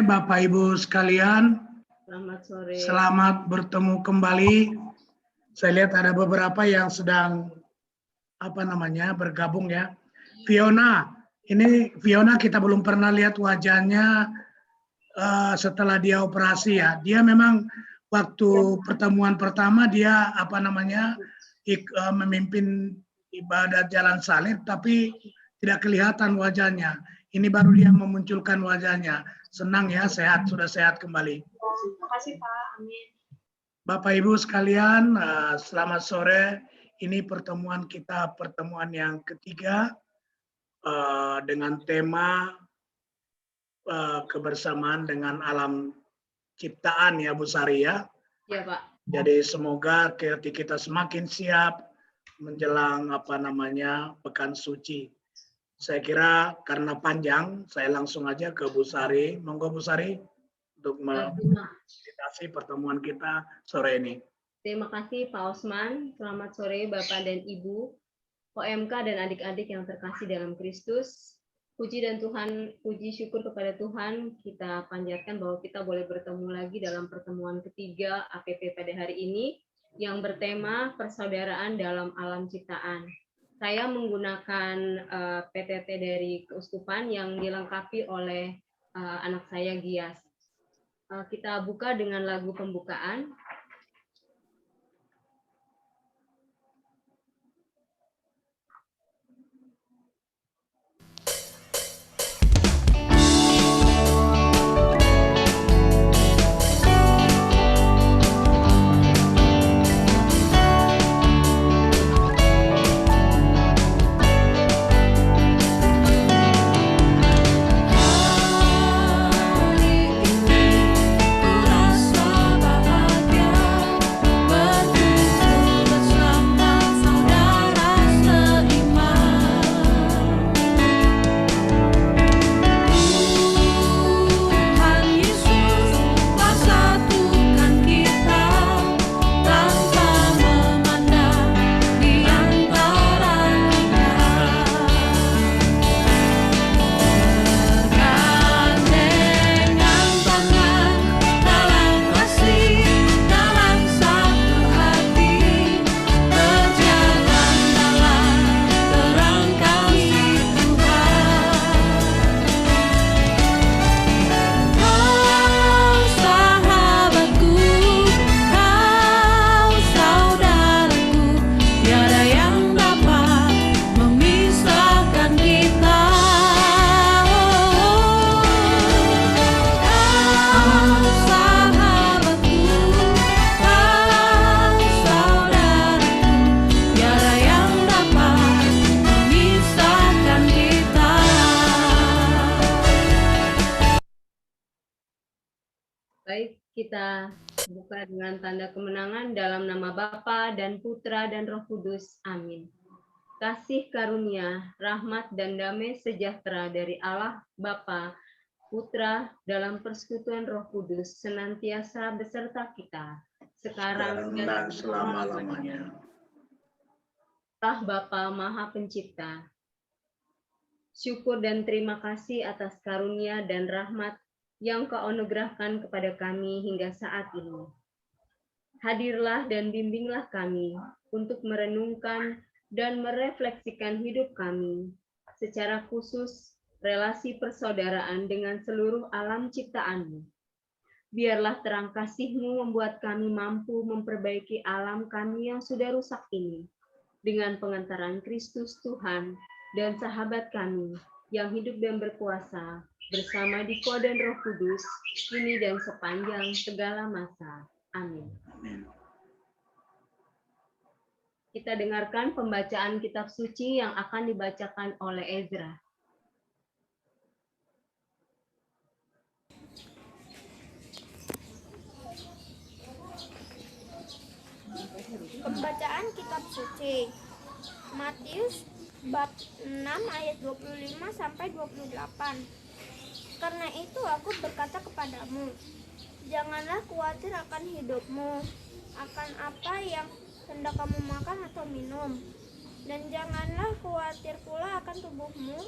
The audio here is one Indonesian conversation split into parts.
Bapak Ibu sekalian. Selamat sore. Selamat bertemu kembali. Saya lihat ada beberapa yang sedang bergabung ya. Fiona, ini Fiona kita belum pernah lihat wajahnya setelah dia operasi ya. Dia memang waktu pertemuan pertama dia memimpin ibadat jalan salib, tapi tidak kelihatan wajahnya. Ini baru dia memunculkan wajahnya. Senang ya, sudah sehat kembali. Terima kasih Pak, amin. Bapak Ibu sekalian, selamat sore. Ini pertemuan kita, pertemuan yang ketiga dengan tema kebersamaan dengan alam ciptaan ya Bu Sari ya. Iya Pak. Jadi semoga kita semakin siap menjelang Pekan Suci. Saya kira karena panjang, saya langsung aja ke Bu Sari. Monggo Bu Sari untuk memfasilitasi pertemuan kita sore ini. Terima kasih Pak Osman. Selamat sore Bapak dan Ibu, OMK dan adik-adik yang terkasih dalam Kristus. Puji syukur kepada Tuhan, kita panjatkan bahwa kita boleh bertemu lagi dalam pertemuan ketiga APP pada hari ini yang bertema persaudaraan dalam alam ciptaan. Saya menggunakan PTT dari Keuskupan yang dilengkapi oleh anak saya Gias. Kita buka dengan lagu pembukaan. Kita buka dengan tanda kemenangan dalam nama Bapa dan Putra dan Roh Kudus. Amin. Kasih karunia, rahmat dan damai sejahtera dari Allah Bapa, Putra dalam persekutuan Roh Kudus senantiasa beserta kita sekarang dan selama-lamanya. Allah Bapa Maha Pencipta, syukur dan terima kasih atas karunia dan rahmat yang Kau anugerahkan kepada kami hingga saat ini. Hadirlah dan bimbinglah kami untuk merenungkan dan merefleksikan hidup kami, secara khusus relasi persaudaraan dengan seluruh alam ciptaan-Mu. Biarlah terang kasih-Mu membuat kami mampu memperbaiki alam kami yang sudah rusak ini, dengan pengantaran Kristus Tuhan dan sahabat kami yang hidup dan berkuasa, bersama Diko dan Roh Kudus, kini dan sepanjang segala masa. Amin. Kita dengarkan pembacaan kitab suci yang akan dibacakan oleh Ezra. Pembacaan kitab suci. Matius bab 6 ayat 25 sampai 28. Karena itu aku berkata kepadamu, janganlah khawatir akan hidupmu, akan apa yang hendak kamu makan atau minum, dan janganlah khawatir pula akan tubuhmu,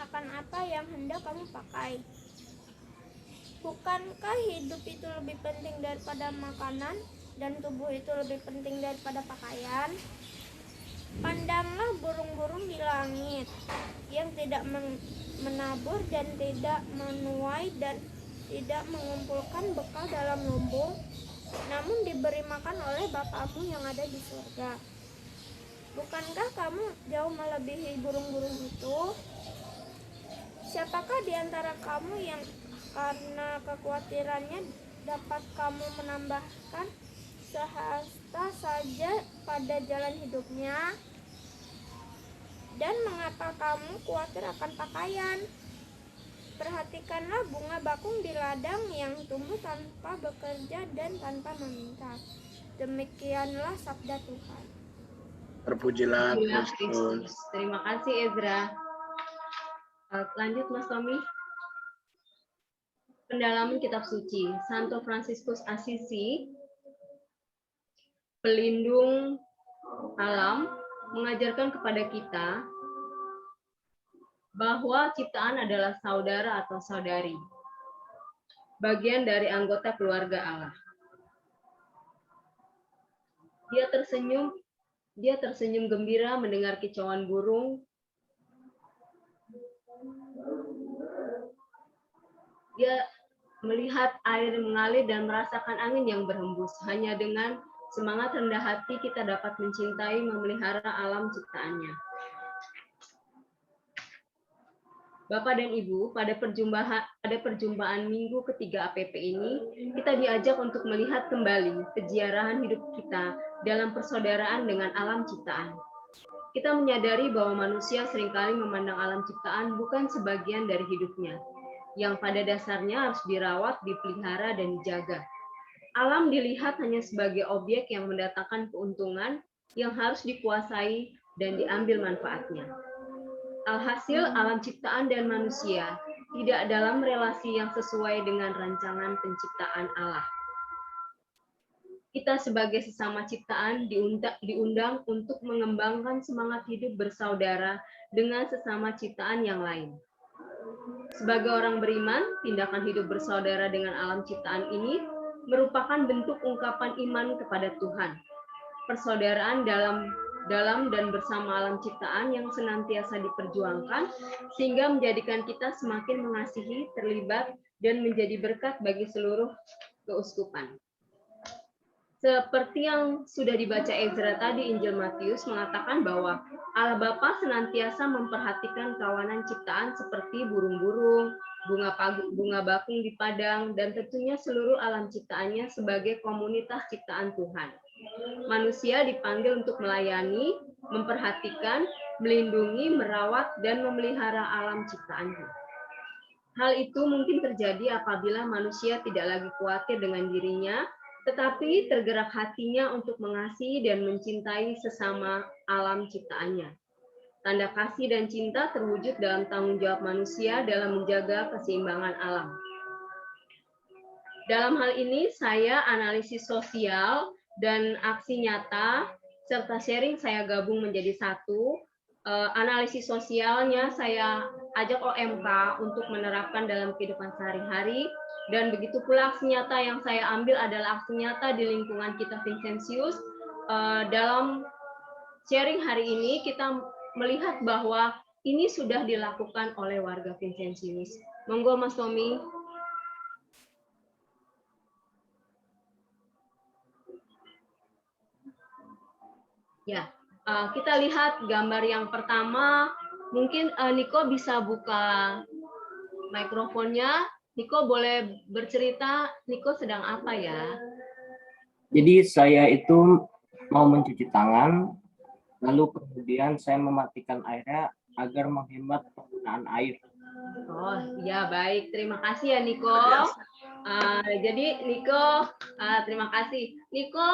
akan apa yang hendak kamu pakai. Bukankah hidup itu lebih penting daripada makanan dan tubuh itu lebih penting daripada pakaian? Pandanglah burung-burung di langit yang tidak menabur dan tidak menuai dan tidak mengumpulkan bekal dalam lumbung, namun diberi makan oleh Bapamu yang ada di surga. Bukankah kamu jauh melebihi burung-burung itu? Siapakah di antara kamu yang karena kekhawatirannya dapat kamu menambahkan sehasta saja pada jalan hidupnya? Dan mengapa kamu khawatir akan pakaian? Perhatikanlah bunga bakung di ladang yang tumbuh tanpa bekerja dan tanpa meminta. Demikianlah sabda Tuhan. Terpujilah Terpujilah Kristus. Kristus. Terima kasih Ezra. Lanjut Mas Tommy. Pendalaman kitab suci. Santo Fransiskus Assisi, pelindung alam, mengajarkan kepada kita bahwa ciptaan adalah saudara atau saudari, bagian dari anggota keluarga Allah. Dia tersenyum gembira mendengar kicauan burung. Dia melihat air mengalir dan merasakan angin yang berhembus. Hanya dengan semangat rendah hati kita dapat mencintai, memelihara alam ciptaannya. Bapak dan Ibu, pada perjumpaan minggu ketiga APP ini, kita diajak untuk melihat kembali keziarahan hidup kita dalam persaudaraan dengan alam ciptaan. Kita menyadari bahwa manusia seringkali memandang alam ciptaan bukan sebagian dari hidupnya, yang pada dasarnya harus dirawat, dipelihara, dan dijaga. Alam dilihat hanya sebagai objek yang mendatangkan keuntungan yang harus dikuasai dan diambil manfaatnya. Alhasil, alam ciptaan dan manusia tidak dalam relasi yang sesuai dengan rancangan penciptaan Allah. Kita sebagai sesama ciptaan diundang untuk mengembangkan semangat hidup bersaudara dengan sesama ciptaan yang lain. Sebagai orang beriman, tindakan hidup bersaudara dengan alam ciptaan ini merupakan bentuk ungkapan iman kepada Tuhan. Persaudaraan dalam dan bersama alam ciptaan yang senantiasa diperjuangkan, sehingga menjadikan kita semakin mengasihi, terlibat, dan menjadi berkat bagi seluruh keuskupan. Seperti yang sudah dibaca Ezra tadi, Injil Matius mengatakan bahwa Allah Bapa senantiasa memperhatikan kawanan ciptaan seperti burung-burung, bunga bakung di padang, dan tentunya seluruh alam ciptaannya sebagai komunitas ciptaan Tuhan. Manusia dipanggil untuk melayani, memperhatikan, melindungi, merawat, dan memelihara alam ciptaannya. Hal itu mungkin terjadi apabila manusia tidak lagi khawatir dengan dirinya, tetapi tergerak hatinya untuk mengasihi dan mencintai sesama alam ciptaannya. Tanda kasih dan cinta terwujud dalam tanggung jawab manusia dalam menjaga keseimbangan alam. Dalam hal ini, saya analisis sosial dan aksi nyata, serta sharing saya gabung menjadi satu. Analisis sosialnya saya ajak OMK untuk menerapkan dalam kehidupan sehari-hari, dan begitu pula aksi nyata yang saya ambil adalah aksi nyata di lingkungan kita Vincentius. Dalam sharing hari ini kita melihat bahwa ini sudah dilakukan oleh warga Vincentius. Monggo Mas Tommy. Ya, kita lihat gambar yang pertama. Mungkin Niko bisa buka mikrofonnya. Niko boleh bercerita, Niko sedang apa ya? Jadi saya itu mau mencuci tangan, lalu kemudian saya mematikan airnya agar menghemat penggunaan air. Oh ya, baik, terima kasih ya Niko. Jadi Niko, terima kasih. Niko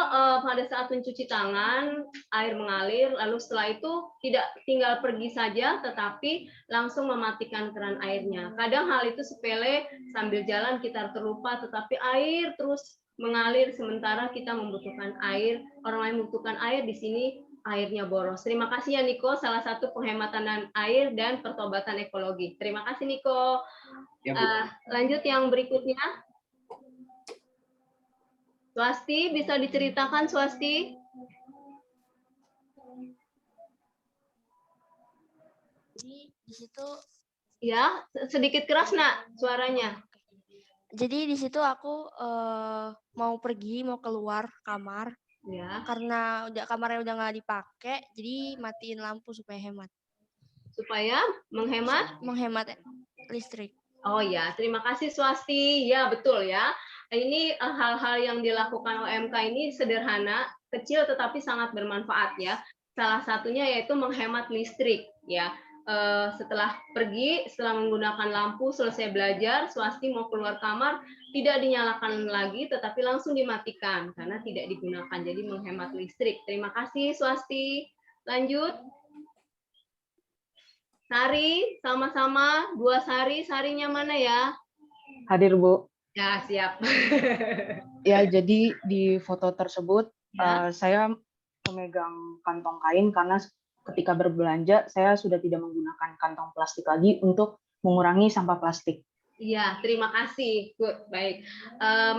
pada saat mencuci tangan, air mengalir, lalu setelah itu tidak tinggal pergi saja, tetapi langsung mematikan keran airnya. Kadang hal itu sepele, sambil jalan kita terlupa, tetapi air terus mengalir sementara kita membutuhkan air, orang lain membutuhkan air. Di sini airnya boros. Terima kasih ya Niko, salah satu penghematan air dan pertobatan ekologi. Terima kasih Niko. Ya, Bu. Lanjut yang berikutnya. Swasti, bisa diceritakan Swasti? Jadi di situ Ya, sedikit keras nak suaranya. jadi di situ aku mau keluar kamar Ya, karena kamarnya udah nggak dipakai, jadi matiin lampu supaya supaya menghemat listrik. Oh ya, terima kasih Swasti. Ya, betul ya. Ini hal-hal yang dilakukan OMK ini sederhana, kecil tetapi sangat bermanfaat ya. Salah satunya yaitu menghemat listrik ya. Setelah menggunakan lampu, selesai belajar, Swasti mau keluar kamar, tidak dinyalakan lagi, tetapi langsung dimatikan karena tidak digunakan. Jadi menghemat listrik. Terima kasih Swasti. Lanjut. Sari, sama-sama. Dua Sari, Sarinya mana ya? Hadir, Bu. Ya, siap. Ya, jadi di foto tersebut Ya. saya memegang kantong kain karena ketika berbelanja saya sudah tidak menggunakan kantong plastik lagi untuk mengurangi sampah plastik. Iya, terima kasih. Good, baik.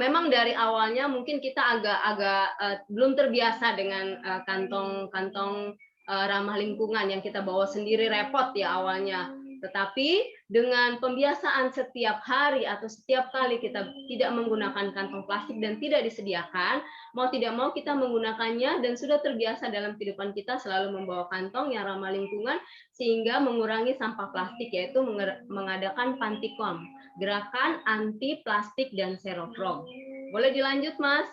Memang dari awalnya mungkin kita agak belum terbiasa dengan kantong-kantong ramah lingkungan yang kita bawa sendiri, repot ya awalnya. Tetapi dengan pembiasaan setiap hari atau setiap kali kita tidak menggunakan kantong plastik dan tidak disediakan, mau tidak mau kita menggunakannya dan sudah terbiasa dalam kehidupan kita selalu membawa kantong yang ramah lingkungan sehingga mengurangi sampah plastik, yaitu mengadakan Pantikom, gerakan anti plastik dan styrofoam. Boleh dilanjut, Mas?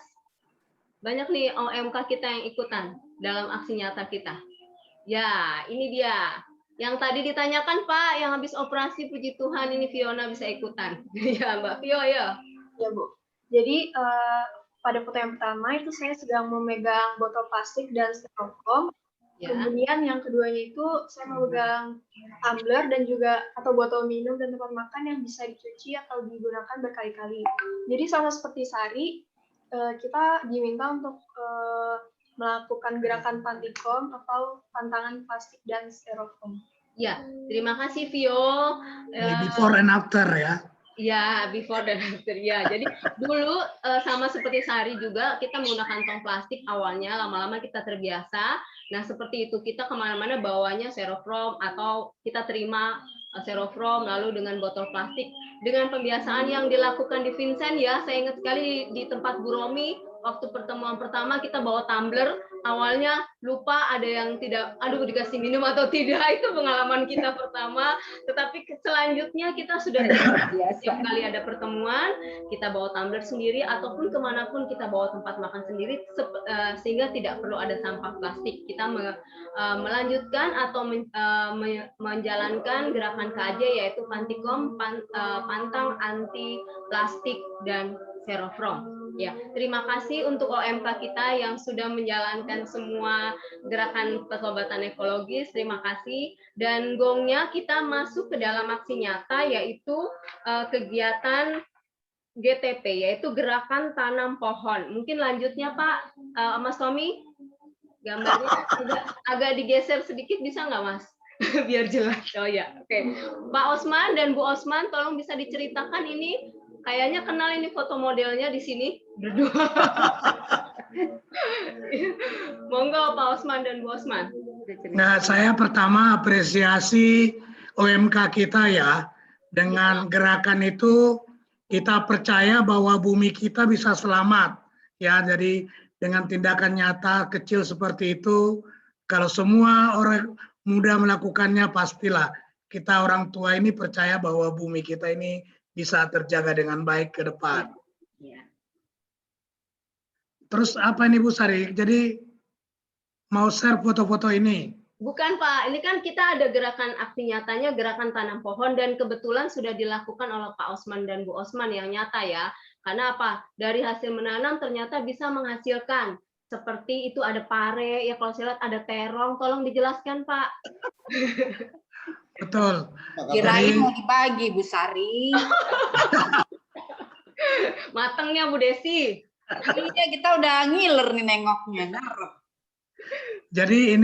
Banyak nih OMK kita yang ikutan dalam aksi nyata kita. Ya, ini dia. Yang tadi ditanyakan, Pak, yang habis operasi, puji Tuhan ini Fiona bisa ikutan. Ya, Mbak Fio, ya. Ya, Bu. Jadi, pada foto yang pertama itu saya sedang memegang botol plastik dan styrofoam. Ya. Kemudian yang keduanya itu saya memegang tumbler dan juga atau botol minum dan tempat makan yang bisa dicuci atau digunakan berkali-kali. Jadi sama seperti Sari, kita diminta untuk melakukan gerakan Pantikom atau pantangan plastik dan styrofoam. Ya, terima kasih Vio. Before and after ya. Ya, before dan after ya. Jadi dulu sama seperti Sari juga kita menggunakan kantong plastik awalnya, lama-lama kita terbiasa. Nah seperti itu kita kemana-mana bawanya styrofoam atau kita terima styrofoam lalu dengan botol plastik. Dengan pembiasaan yang dilakukan di Vincent ya, saya ingat sekali di tempat Bu Romi waktu pertemuan pertama kita bawa tumbler. Awalnya lupa ada yang tidak, aduh dikasih minum atau tidak, itu pengalaman kita pertama. Tetapi selanjutnya kita sudah biasa. Setiap kali ada pertemuan, kita bawa tumbler sendiri ataupun kemanapun kita bawa tempat makan sendiri, sehingga tidak perlu ada sampah plastik. Kita melanjutkan atau menjalankan gerakan KJ yaitu Pantikom, pantang anti plastik dan styrofoam. Ya, terima kasih untuk OMK kita yang sudah menjalankan semua gerakan pertobatan ekologis. Terima kasih. Dan gongnya kita masuk ke dalam aksi nyata yaitu kegiatan GTP yaitu gerakan tanam pohon. Mungkin lanjutnya Pak Mas Tommy, gambarnya agak digeser sedikit bisa nggak Mas? Biar jelas. Oh ya, oke. Pak Osman dan Bu Osman, tolong bisa diceritakan ini. Kayaknya kenal ini foto modelnya di sini berdua. Monggo Pak Osman dan Bu Osman. Nah, saya pertama apresiasi OMK kita ya. Dengan gerakan itu kita percaya bahwa bumi kita bisa selamat. Ya, jadi dengan tindakan nyata kecil seperti itu, kalau semua orang muda melakukannya pastilah kita orang tua ini percaya bahwa bumi kita ini bisa terjaga dengan baik ke depan. Ya. Terus apa ini Bu Sari? Jadi mau share foto-foto ini? Bukan Pak, ini kan kita ada gerakan aksi nyatanya, gerakan tanam pohon, dan kebetulan sudah dilakukan oleh Pak Osman dan Bu Osman yang nyata ya. Karena apa? Dari hasil menanam ternyata bisa menghasilkan. Seperti itu ada pare, ya kalau saya lihat ada terong, tolong dijelaskan Pak. Betul. Kirain mau dibagi, Bu Sari. Matengnya Bu Desi. Iya, kita udah ngiler nih nengoknya. Jadi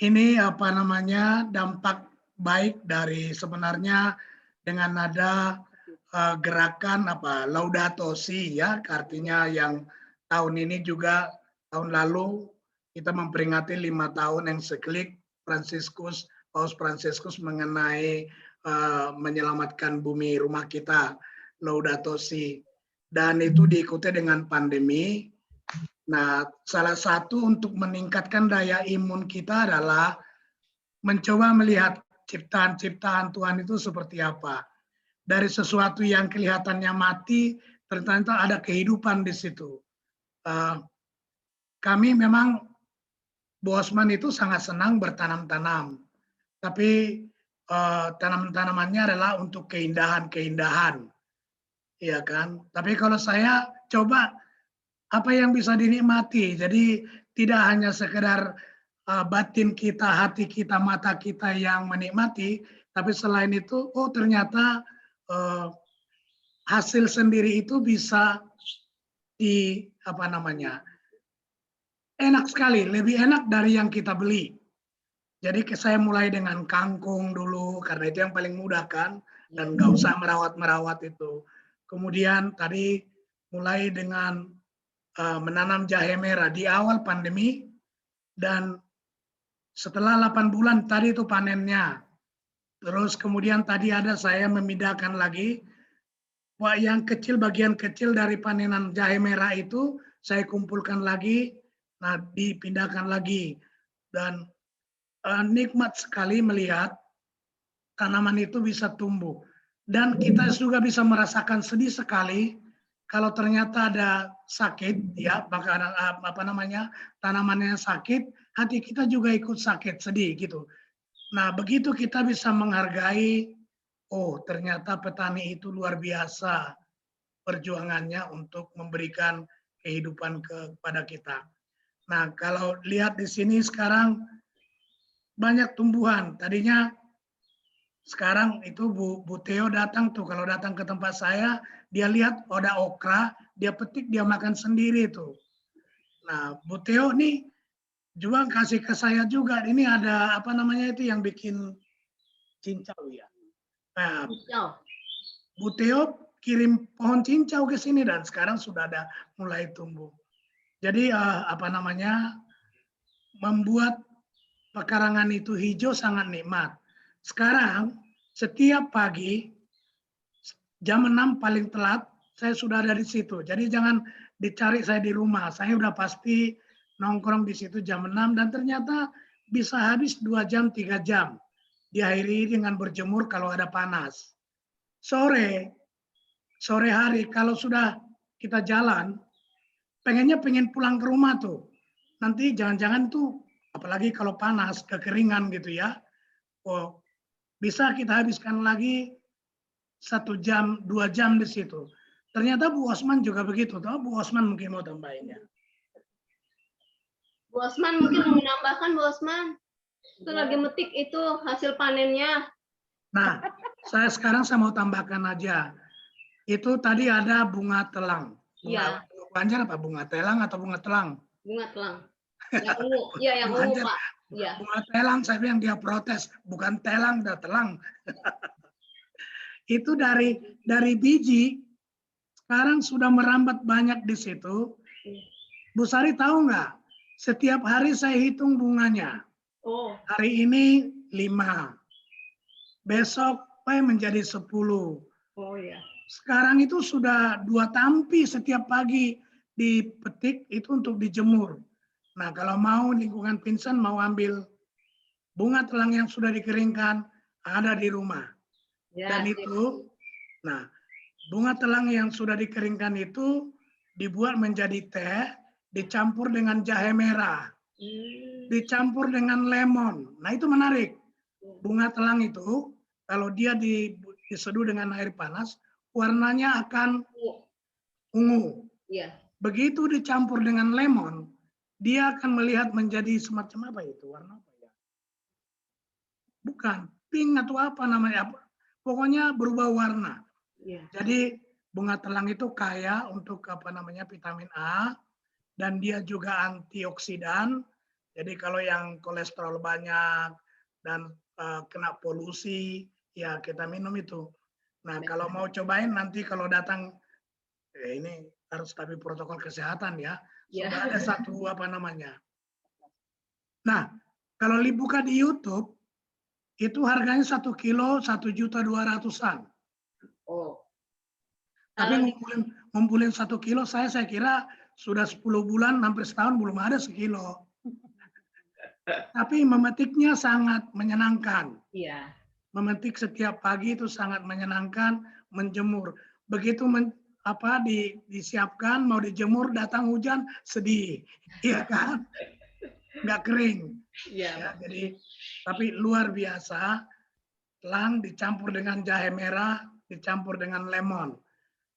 ini apa namanya dampak baik dari sebenarnya dengan ada gerakan apa Laudato Si ya, artinya yang tahun ini juga tahun lalu kita memperingati 5 tahun ensiklik Paus Fransiskus mengenai menyelamatkan bumi rumah kita, Laudato Si, dan itu diikuti dengan pandemi. Nah, salah satu untuk meningkatkan daya imun kita adalah mencoba melihat ciptaan-ciptaan Tuhan itu seperti apa. Dari sesuatu yang kelihatannya mati, ternyata ada kehidupan di situ. Kami memang, Bu Osman itu sangat senang bertanam-tanam, tapi tanam-tanamannya adalah untuk keindahan-keindahan, ya kan? Tapi kalau saya coba apa yang bisa dinikmati, jadi tidak hanya sekedar batin kita, hati kita, mata kita yang menikmati, tapi selain itu, oh ternyata hasil sendiri itu bisa di apa namanya, enak sekali, lebih enak dari yang kita beli. Jadi saya mulai dengan kangkung dulu, karena itu yang paling mudah kan, dan nggak usah merawat-merawat itu. Kemudian tadi mulai dengan menanam jahe merah di awal pandemi, dan setelah 8 bulan tadi itu panennya. Terus kemudian tadi ada saya memindahkan lagi, yang kecil, bagian kecil dari panenan jahe merah itu saya kumpulkan lagi, nah dipindahkan lagi. Dan nikmat sekali melihat tanaman itu bisa tumbuh. Dan kita juga bisa merasakan sedih sekali kalau ternyata ada sakit, ya, bahkan apa namanya, tanamannya sakit, hati kita juga ikut sakit, sedih gitu. Nah, begitu kita bisa menghargai, oh ternyata petani itu luar biasa perjuangannya untuk memberikan kehidupan kepada kita. Nah, kalau lihat di sini sekarang banyak tumbuhan. Tadinya sekarang itu Bu Theo datang tuh, kalau datang ke tempat saya, dia lihat ada okra, dia petik, dia makan sendiri tuh. Nah, Bu Theo nih juga kasih ke saya juga. Ini ada apa namanya itu yang bikin cincau ya. Nah, Bu Theo kirim pohon cincau ke sini dan sekarang sudah ada mulai tumbuh. Jadi apa namanya, membuat pekarangan itu hijau sangat nikmat. Sekarang setiap pagi jam 6 paling telat saya sudah ada di situ. Jadi jangan dicari saya di rumah. Saya udah pasti nongkrong di situ jam 6 dan ternyata bisa habis 2 jam, 3 jam. Diakhiri dengan berjemur kalau ada panas. Sore hari kalau sudah kita jalan, pengen pulang ke rumah tuh. Nanti jangan-jangan tuh, apalagi kalau panas, kekeringan gitu ya. Oh, bisa kita habiskan lagi 1 jam, 2 jam di situ. Ternyata Bu Osman juga begitu. Tahu Bu Osman mungkin mau tambahinnya. Bu Osman mungkin mau menambahkan, Bu Osman. Itu lagi metik itu hasil panennya. Nah, saya mau tambahkan aja. Itu tadi ada bunga telang. Bunga Banjar apa? Bunga telang atau bunga telang? Bunga telang. Yang ungu. Iya, yang ungu, Pak. Ya. Bunga telang, saya bilang dia protes. Bukan telang, udah telang. Itu dari biji, sekarang sudah merambat banyak di situ. Bu Sari tahu nggak? Setiap hari saya hitung bunganya. Oh. Hari ini 5. Besok menjadi 10. Oh ya. Sekarang itu sudah 2 tampi setiap pagi dipetik itu untuk dijemur. Nah, kalau mau lingkungan Pinsen mau ambil bunga telang yang sudah dikeringkan, ada di rumah. Ya, dan itu, nah, bunga telang yang sudah dikeringkan itu dibuat menjadi teh, dicampur dengan jahe merah, dicampur dengan lemon. Nah, itu menarik. Bunga telang itu, kalau dia diseduh dengan air panas, warnanya akan ungu. Ya. Begitu dicampur dengan lemon, dia akan melihat menjadi semacam apa itu? Warna apa ya? Bukan, pink atau apa namanya. Pokoknya berubah warna. Ya. Jadi bunga telang itu kaya untuk apa namanya vitamin A, dan dia juga antioksidan, Jadi kalau yang kolesterol banyak dan kena polusi, ya kita minum itu. Nah, kalau mau cobain nanti kalau datang, ini harus tapi protokol kesehatan ya. Sudah ada satu apa namanya. Nah, kalau dibuka di YouTube, itu harganya 1 kilo 1.200.000-an. Oh. Tapi ngumpulin 1 kilo saya kira sudah 10 bulan hampir setahun belum ada sekilo. Tapi memetiknya sangat menyenangkan. Iya. Memetik setiap pagi itu sangat menyenangkan, menjemur. Begitu disiapkan mau dijemur datang hujan sedih. Iya kan? Nggak kering. Iya. Ya, jadi tapi luar biasa. Lang dicampur dengan jahe merah, dicampur dengan lemon.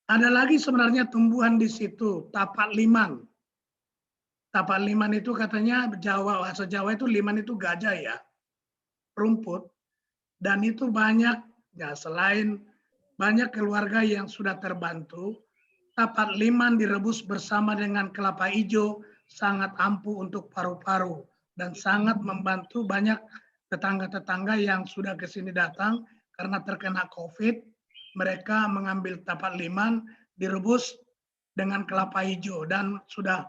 Ada lagi sebenarnya tumbuhan di situ, tapak liman. Tapak liman itu katanya bahasa Jawa itu liman itu gajah ya, rumput. Dan itu banyak, ya selain banyak keluarga yang sudah terbantu, tapak liman direbus bersama dengan kelapa hijau sangat ampuh untuk paru-paru dan sangat membantu banyak tetangga-tetangga yang sudah ke sini datang karena terkena COVID, mereka mengambil tapak liman direbus dengan kelapa hijau dan sudah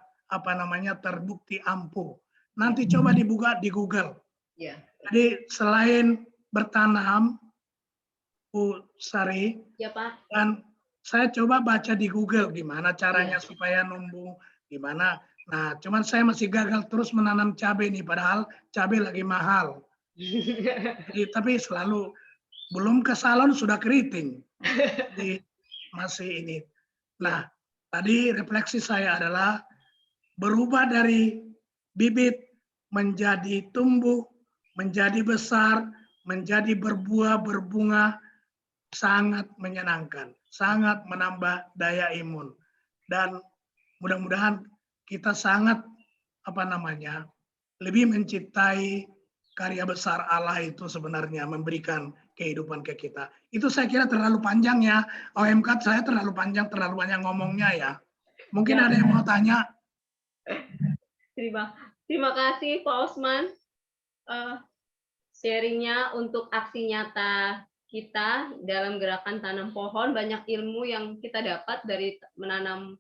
terbukti ampuh. Nanti coba dibuka di Google. Ya. Jadi selain bertanam, Bu Sari, Ya Pak. dan saya coba baca di Google gimana caranya supaya numbuh, gimana. Nah, cuman saya masih gagal terus menanam cabai nih, padahal cabai lagi mahal. Jadi, tapi selalu belum ke salon sudah keriting. Jadi masih ini. Nah, tadi refleksi saya adalah berubah dari bibit menjadi tumbuh, menjadi besar, menjadi berbuah, berbunga, sangat menyenangkan, sangat menambah daya imun. Dan mudah-mudahan kita sangat lebih mencintai karya besar Allah itu sebenarnya memberikan kehidupan ke kita. Itu saya kira terlalu panjang ya. OMK saya terlalu panjang, terlalu banyak ngomongnya ya. Mungkin ada yang mau tanya. Terima kasih Pak Osman. Sharingnya untuk aksi nyata kita dalam gerakan tanam pohon, banyak ilmu yang kita dapat dari menanam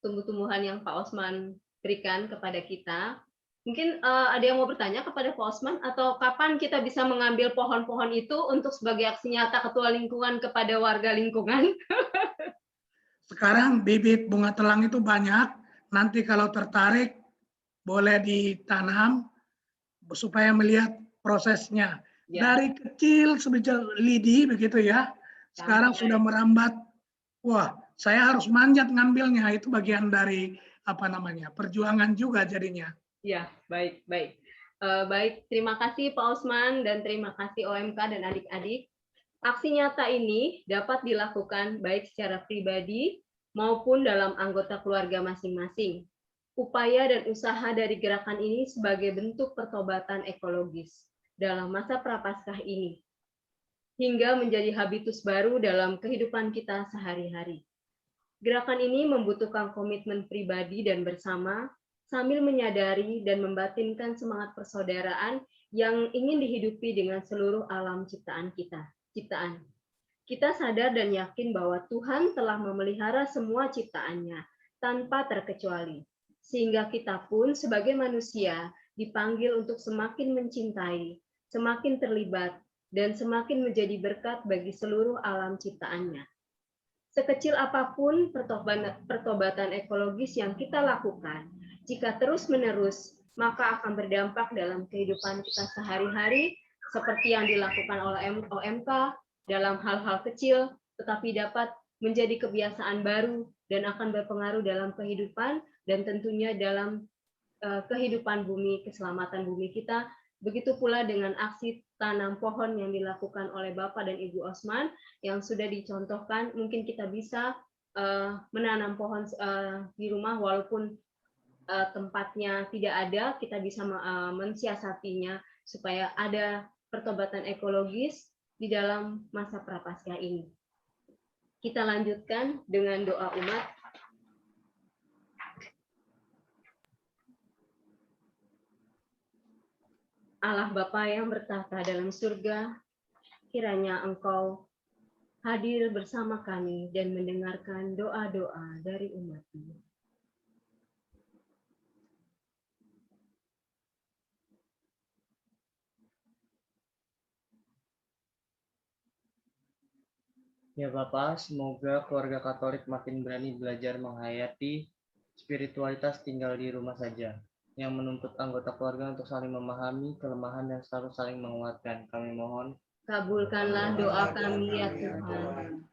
tumbuh-tumbuhan yang Pak Osman berikan kepada kita. Mungkin ada yang mau bertanya kepada Pak Osman, atau kapan kita bisa mengambil pohon-pohon itu untuk sebagai aksi nyata ketua lingkungan kepada warga lingkungan? Sekarang bibit bunga telang itu banyak, nanti kalau tertarik boleh ditanam supaya melihat prosesnya. Dari kecil sebesar lidi begitu ya, sekarang sudah merambat. Wah, saya harus manjat ngambilnya, itu bagian dari perjuangan juga jadinya. Ya, baik. Baik, terima kasih Pak Osman dan terima kasih OMK dan adik-adik. Aksi nyata ini dapat dilakukan baik secara pribadi maupun dalam anggota keluarga masing-masing. Upaya dan usaha dari gerakan ini sebagai bentuk pertobatan ekologis dalam masa prapaskah ini, hingga menjadi habitus baru dalam kehidupan kita sehari-hari. Gerakan ini membutuhkan komitmen pribadi dan bersama, sambil menyadari dan membatinkan semangat persaudaraan yang ingin dihidupi dengan seluruh alam ciptaan kita. Kita sadar dan yakin bahwa Tuhan telah memelihara semua ciptaannya tanpa terkecuali, sehingga kita pun sebagai manusia dipanggil untuk semakin mencintai, semakin terlibat, dan semakin menjadi berkat bagi seluruh alam ciptaannya. Sekecil apapun pertobatan ekologis yang kita lakukan, jika terus-menerus, maka akan berdampak dalam kehidupan kita sehari-hari, seperti yang dilakukan oleh OMK dalam hal-hal kecil, tetapi dapat menjadi kebiasaan baru dan akan berpengaruh dalam kehidupan dan tentunya dalam kehidupan bumi, keselamatan bumi kita. Begitu pula dengan aksi tanam pohon yang dilakukan oleh Bapak dan Ibu Osman yang sudah dicontohkan. Mungkin kita bisa menanam pohon di rumah walaupun tempatnya tidak ada, kita bisa mensiasatinya supaya ada pertobatan ekologis di dalam masa prapaskah ini. Kita lanjutkan dengan doa umat. Allah Bapa yang bertahta dalam surga, kiranya Engkau hadir bersama kami dan mendengarkan doa-doa dari umat-Mu. Ya Bapak, semoga keluarga Katolik makin berani belajar menghayati spiritualitas tinggal di rumah saja, yang menuntut anggota keluarga untuk saling memahami kelemahan dan selalu saling menguatkan. Kami mohon. Kabulkanlah doa kami ya Tuhan.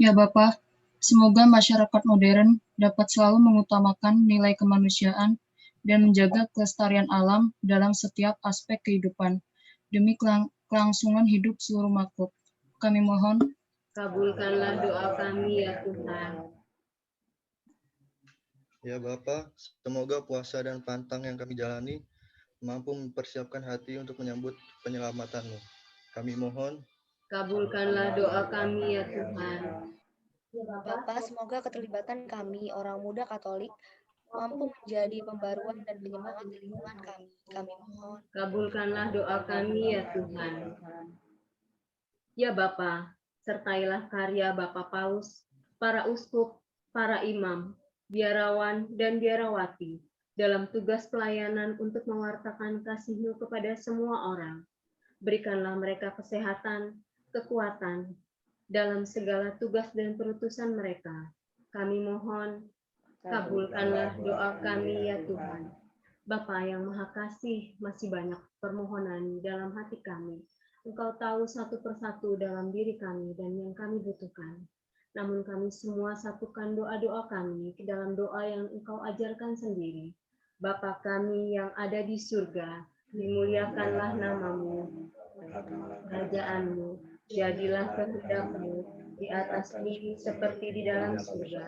Ya Bapak, semoga masyarakat modern dapat selalu mengutamakan nilai kemanusiaan dan menjaga kelestarian alam dalam setiap aspek kehidupan, demi kelangsungan hidup seluruh makhluk. Kami mohon. Kabulkanlah doa kami ya Tuhan. Ya Bapa, semoga puasa dan pantang yang kami jalani mampu mempersiapkan hati untuk menyambut penyelamatan-Mu. Kami mohon. Kabulkanlah doa kami ya Tuhan. Ya Bapak, semoga keterlibatan kami, orang muda Katolik, mampu menjadi pembaruan dan penyemangat di lingkungan kami. Kami mohon. Kabulkanlah doa kami ya Tuhan. Ya Bapa, sertailah karya Bapak Paus, para uskup, para imam, biarawan, dan biarawati dalam tugas pelayanan untuk mewartakan kasih-Mu kepada semua orang. Berikanlah mereka kesehatan, kekuatan dalam segala tugas dan perutusan mereka. Kami mohon, kabulkanlah doa kami ya Tuhan. Bapa yang Maha Kasih, masih banyak permohonan dalam hati kami. Engkau tahu satu persatu dalam diri kami dan yang kami butuhkan. Namun kami semua satukan doa-doa kami ke dalam doa yang Engkau ajarkan sendiri. Bapa kami yang ada di surga, dimuliakanlah nama-Mu, kerajaan-Mu, jadilah kehendak-Mu di atas bumi seperti di dalam surga.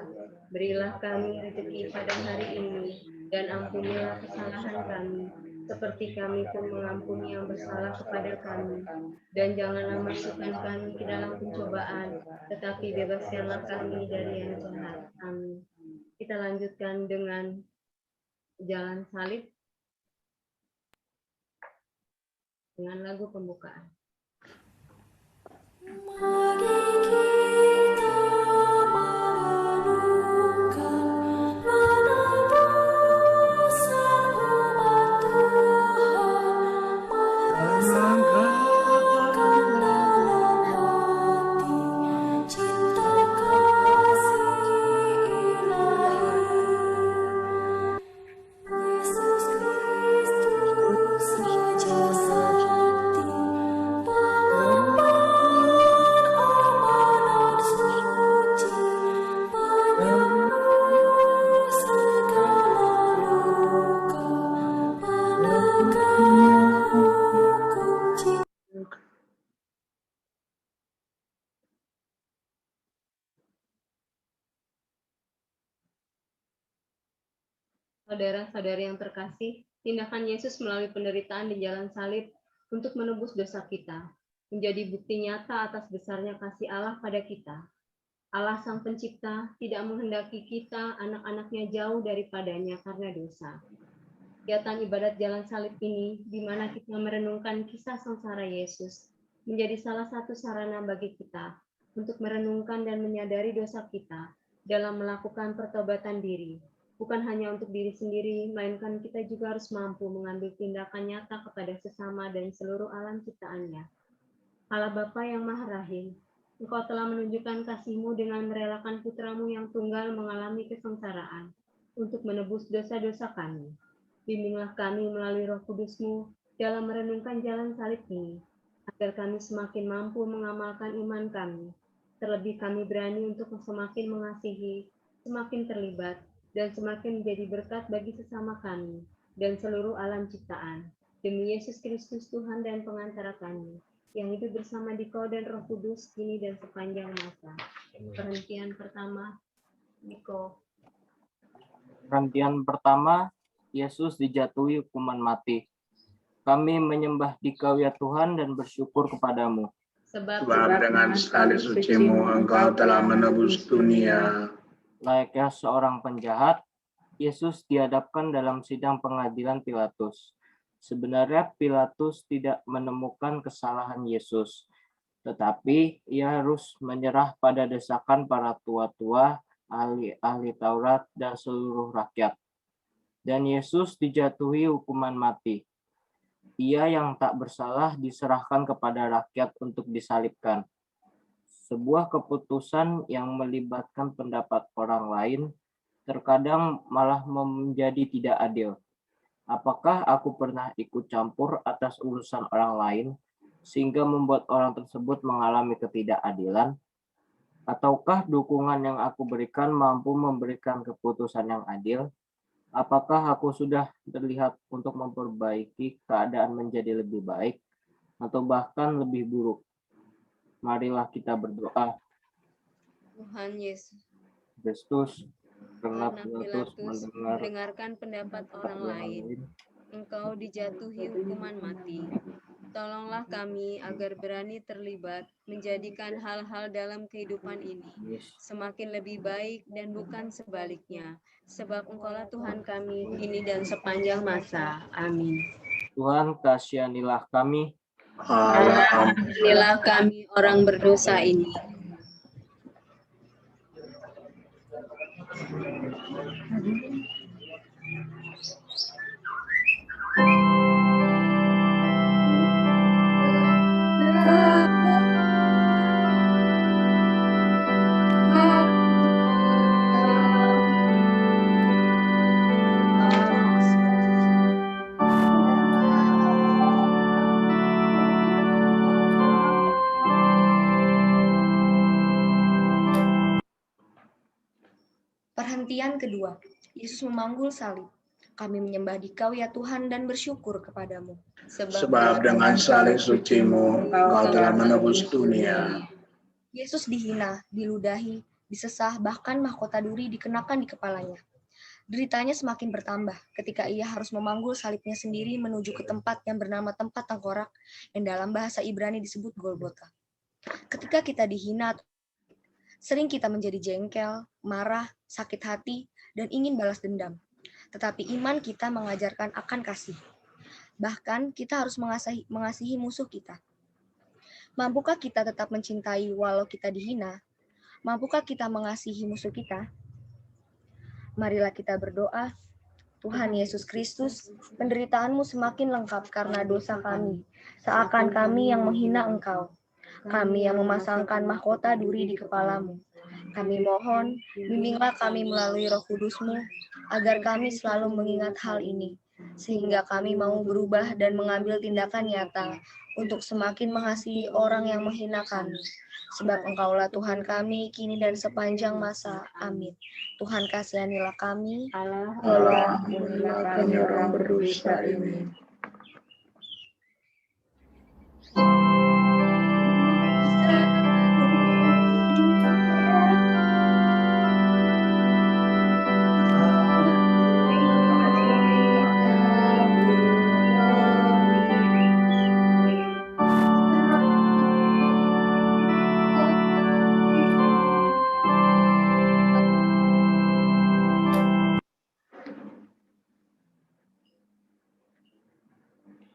Berilah kami rezeki pada hari ini, dan ampunilah kesalahan kami, seperti kami pun mengampuni yang bersalah kepada kami. Dan janganlah masukkan kami ke dalam pencobaan, tetapi bebaskanlah kami dari yang jahat. Amin. Kita lanjutkan dengan jalan salib dengan lagu pembukaan. Saudara-saudari yang terkasih, tindakan Yesus melalui penderitaan di jalan salib untuk menebus dosa kita, menjadi bukti nyata atas besarnya kasih Allah pada kita. Allah Sang Pencipta tidak menghendaki kita, anak-anaknya, jauh daripadanya karena dosa. Kegiatan ibadat jalan salib ini, di mana kita merenungkan kisah sengsara Yesus, menjadi salah satu sarana bagi kita untuk merenungkan dan menyadari dosa kita dalam melakukan pertobatan diri. Bukan hanya untuk diri sendiri, melainkan kita juga harus mampu mengambil tindakan nyata kepada sesama dan seluruh alam ciptaannya. Allah Bapa yang Maha Rahim, Engkau telah menunjukkan kasih-Mu dengan merelakan putra-Mu yang tunggal mengalami kesengsaraan untuk menebus dosa-dosa kami. Bimbinglah kami melalui Roh Kudus-Mu dalam merenungkan jalan salib ini, agar kami semakin mampu mengamalkan iman kami. Terlebih kami berani untuk semakin mengasihi, semakin terlibat, dan semakin menjadi berkat bagi sesama kami dan seluruh alam ciptaan. Demi Yesus Kristus Tuhan dan pengantara kami, yang hidup bersama Dikau dan Roh Kudus, kini dan sepanjang masa. Perhentian pertama, Dikau. Perhentian pertama, Yesus dijatuhi hukuman mati. Kami menyembah Dikau ya Tuhan dan bersyukur kepadamu. Sebab dengan sekali suci-Mu Engkau telah menebus dunia. Layaknya seorang penjahat, Yesus dihadapkan dalam sidang pengadilan Pilatus. Sebenarnya Pilatus tidak menemukan kesalahan Yesus, tetapi ia harus menyerah pada desakan para tua-tua, ahli-ahli Taurat, dan seluruh rakyat. Dan Yesus dijatuhi hukuman mati. Ia yang tak bersalah diserahkan kepada rakyat untuk disalibkan. Sebuah keputusan yang melibatkan pendapat orang lain terkadang malah menjadi tidak adil. Apakah aku pernah ikut campur atas urusan orang lain sehingga membuat orang tersebut mengalami ketidakadilan? Ataukah dukungan yang aku berikan mampu memberikan keputusan yang adil? Apakah aku sudah terlihat untuk memperbaiki keadaan menjadi lebih baik atau bahkan lebih buruk? Marilah kita berdoa. Tuhan Yesus, Kristus, karena Pilatus mendengarkan pendapat orang lain, Engkau dijatuhi hukuman mati. Tolonglah kami agar berani terlibat menjadikan hal-hal dalam kehidupan ini semakin lebih baik dan bukan sebaliknya. Sebab Engkaulah Tuhan kami kini dan sepanjang masa. Amin. Tuhan, kasihanilah kami. Ampunilah kami orang berdosa ini. Perhentian kedua, Yesus memanggul salib. Kami menyembah Dikau ya Tuhan dan bersyukur kepadamu. Sebab dengan salib suci-Mu, Engkau telah menebus dunia. Yesus dihina, diludahi, disesah, bahkan mahkota duri dikenakan di kepalanya. Deritanya semakin bertambah ketika ia harus memanggul salibnya sendiri menuju ke tempat yang bernama tempat tengkorak yang dalam bahasa Ibrani disebut Golgota. Ketika kita dihina, sering kita menjadi jengkel, marah, sakit hati, dan ingin balas dendam. Tetapi iman kita mengajarkan akan kasih. Bahkan kita harus mengasihi musuh kita. Mampukah kita tetap mencintai walau kita dihina? Mampukah kita mengasihi musuh kita? Marilah kita berdoa. Tuhan Yesus Kristus, penderitaan-Mu semakin lengkap karena dosa kami, seakan kami yang menghina Engkau. Kami yang memasangkan mahkota duri di kepala-Mu. Kami mohon, bimbinglah kami melalui Roh Kudus-Mu, agar kami selalu mengingat hal ini, sehingga kami mau berubah dan mengambil tindakan nyata untuk semakin mengasihi orang yang menghina kami. Sebab Engkaulah Tuhan kami, kini dan sepanjang masa. Amin. Tuhan kasihanilah kami. Allah, ampunilah kami orang berdosa ini.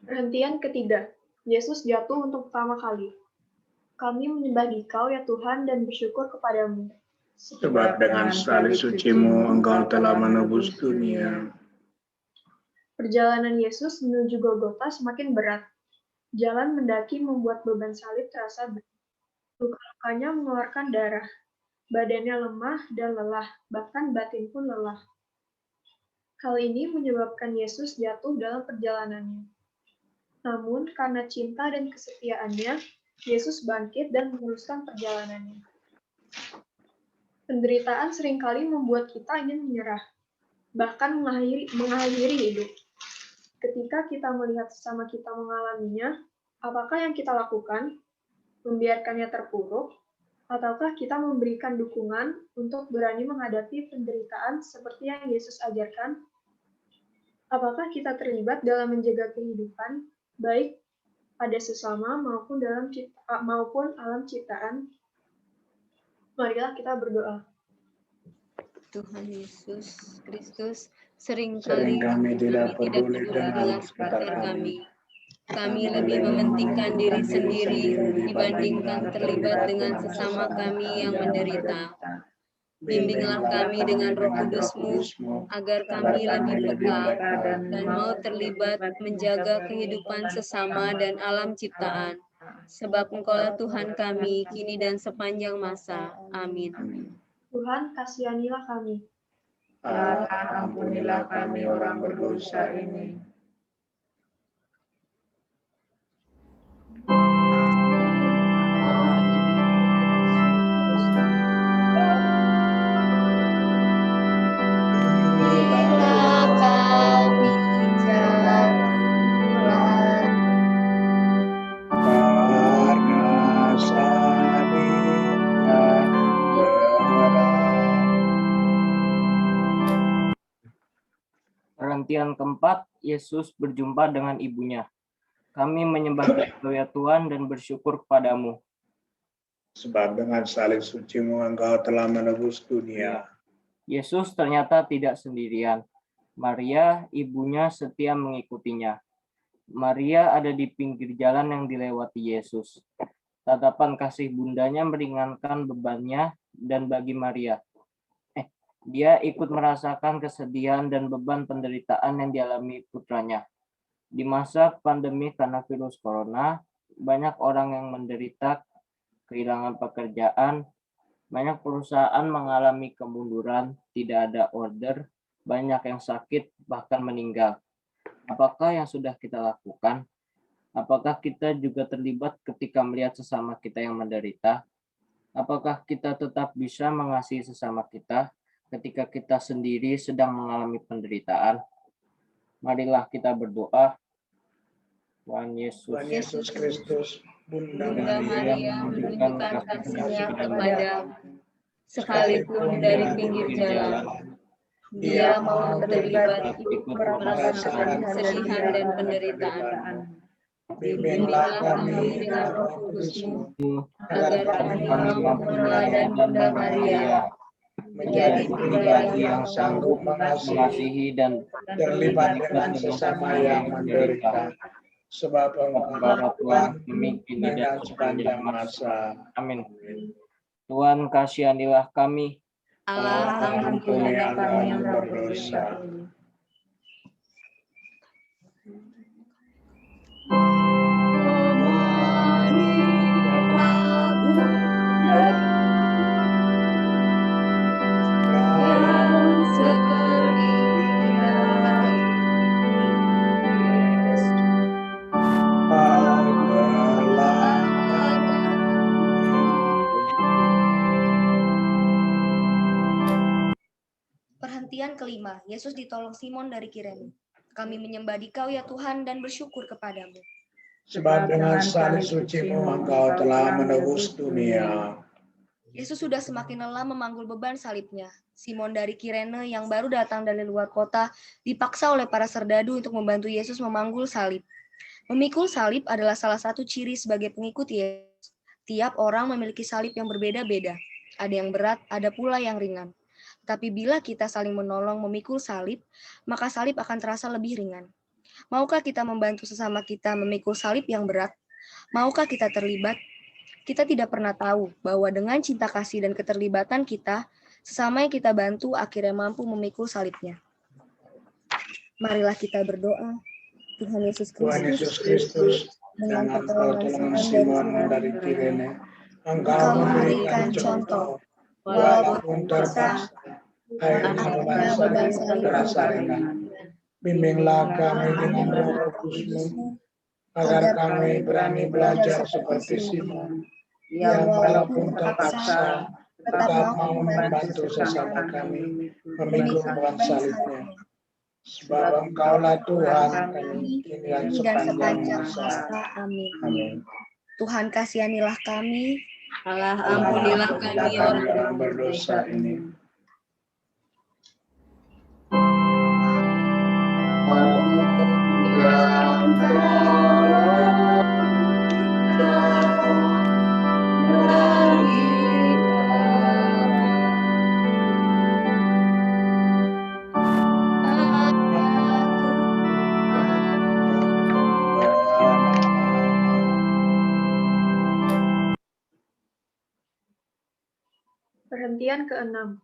Perhentian ketiga, Yesus jatuh untuk pertama kali. Kami menyembah Dikau ya Tuhan dan bersyukur kepadamu. Sebab dengan salib suci-Mu, Engkau telah menebus dunia. Perjalanan Yesus menuju Golgota semakin berat. Jalan mendaki membuat beban salib terasa berat. Luka-lukanya mengeluarkan darah. Badannya lemah dan lelah, bahkan batin pun lelah. Hal ini menyebabkan Yesus jatuh dalam perjalanannya. Namun, karena cinta dan kesetiaannya, Yesus bangkit dan meneruskan perjalanannya. Penderitaan seringkali membuat kita ingin menyerah, bahkan mengakhiri hidup. Ketika kita melihat sesama kita mengalaminya, apakah yang kita lakukan? Membiarkannya terpuruk, ataukah kita memberikan dukungan untuk berani menghadapi penderitaan seperti yang Yesus ajarkan? Apakah kita terlibat dalam menjaga kehidupan, baik pada sesama maupun alam ciptaan? Marilah kita berdoa. Tuhan Yesus Kristus, seringkali kami tidak peduli dengan sekitar kami. Kami lebih mementingkan diri sendiri dibandingkan terlibat dengan sesama kami yang menderita. Bimbinglah kami dengan Roh Kudus-Mu, agar kami lebih peka dan mau terlibat menjaga kehidupan sesama dan alam ciptaan. Sebab Engkaulah Tuhan kami, kini dan sepanjang masa. Amin. Tuhan, kasihanilah kami. Allah, ampunilah kami orang berdosa ini. Perhentian keempat, Yesus berjumpa dengan ibunya. Kami menyembah Engkau ya Tuhan dan bersyukur kepadamu. Sebab dengan salib suci-Mu Engkau telah menebus dunia. Yesus ternyata tidak sendirian. Maria, ibunya, setia mengikutinya. Maria ada di pinggir jalan yang dilewati Yesus. Tatapan kasih bundanya meringankan bebannya, dan bagi Maria, dia ikut merasakan kesedihan dan beban penderitaan yang dialami putranya. Di masa pandemi karena virus corona, banyak orang yang menderita kehilangan pekerjaan, banyak perusahaan mengalami kemunduran, tidak ada order, banyak yang sakit, bahkan meninggal. Apakah yang sudah kita lakukan? Apakah kita juga terlibat ketika melihat sesama kita yang menderita? Apakah kita tetap bisa mengasihi sesama kita ketika kita sendiri sedang mengalami penderitaan? Marilah kita berdoa. Tuhan Yesus Kristus, Bunda Maria menunjukkan kasih-Nya kepada sekalipun dari pinggir jalan. Dia mau terlibat ikut merasakan kesedihan dan penderitaan. Bimbinglah kami dengan Roh Kudus-Mu, agar kami mampu meneladani Bunda Maria, menjadi pribadi yang sanggup mengasihi dan terlibat dengan sesama yang menderita. Sebab Engkau Tuhan kami kini dan sepanjang masa. Amin. Tuhan kasihanilah kami. Allah ampunilah kami yang berdosa. Perhentian kelima, Yesus ditolong Simon dari Kirene. Kami menyembah Dikau ya Tuhan dan bersyukur kepadamu. Sebab dengan salib suci-Mu Engkau telah menebus dunia. Yesus sudah semakin lelah memanggul beban salibnya. Simon dari Kirene yang baru datang dari luar kota dipaksa oleh para serdadu untuk membantu Yesus memanggul salib. Memikul salib adalah salah satu ciri sebagai pengikut Yesus. Tiap orang memiliki salib yang berbeda-beda. Ada yang berat, ada pula yang ringan. Tapi bila kita saling menolong memikul salib, maka salib akan terasa lebih ringan. Maukah kita membantu sesama kita memikul salib yang berat? Maukah kita terlibat? Kita tidak pernah tahu bahwa dengan cinta kasih dan keterlibatan kita, sesama yang kita bantu akhirnya mampu memikul salibnya. Marilah kita berdoa. Tuhan Yesus Kristus, dengan pertolongan Simon dari Kirene, Engkau memberikan contoh. Walaupun terpaksa, akhirnya beban salib terasa ringan. Bimbinglah kami dengan Roh Kudus-Mu, agar kami berani belajar seperti Simon, yang walaupun terpaksa, tetap mau membantu sesama kami memikul beban salibnya. Sebab Engkaulah Tuhan kami kini dan sepanjang masa. Amin. Amin. Tuhan kasihanilah kami. Allah ampunilah kami orang berdosa ini. Perhentian ke-6.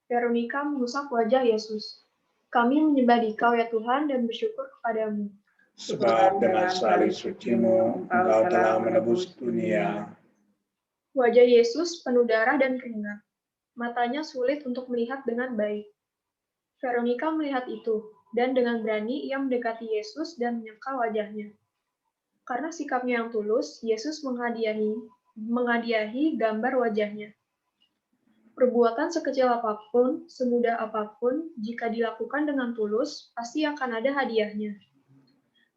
Veronika mengusap wajah Yesus. Kami menyembah Dikau ya Tuhan dan bersyukur kepadamu. Sebab dengan salib suci-Mu, Engkau telah menebus dunia. Wajah Yesus penuh darah dan keringat. Matanya sulit untuk melihat dengan baik. Veronika melihat itu, dan dengan berani ia mendekati Yesus dan menyeka wajahnya. Karena sikapnya yang tulus, Yesus menghadiahi gambar wajahnya. Perbuatan sekecil apapun, semudah apapun, jika dilakukan dengan tulus, pasti akan ada hadiahnya.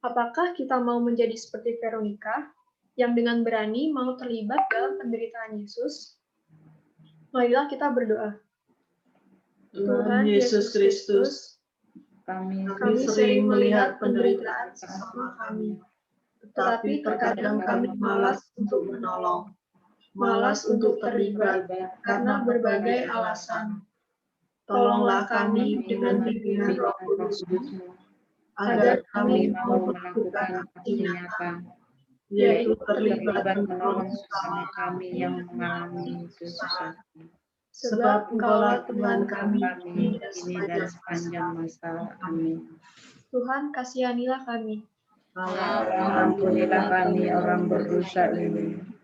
Apakah kita mau menjadi seperti Veronika, yang dengan berani mau terlibat dalam penderitaan Yesus? Marilah kita berdoa. Tuhan Yesus Kristus, kami sering melihat penderitaan sesama kami, tetapi terkadang kami malas untuk menolong, malas untuk terlibat karena berbagai alasan. Tolonglah kami dengan bimbingan Roh Kudus-Mu, agar kami mau melakukan aksi nyata, yaitu terlibat menolong sesama kami yang mengalami kesusahan. Sebab Engkaulah Tuhan kami kini dan sepanjang masa. Amin. Tuhan, kasihanilah kami. Allah, ampunilah kami orang berdosa ini.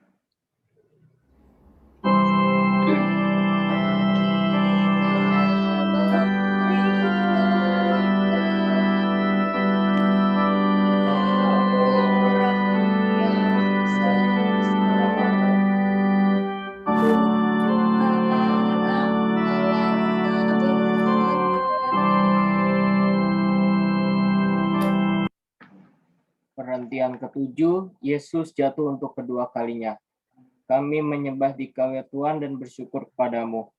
Perhentian ke-7, Yesus jatuh untuk kedua kalinya. Kami menyembah Dikau ya Tuhan dan bersyukur kepadamu.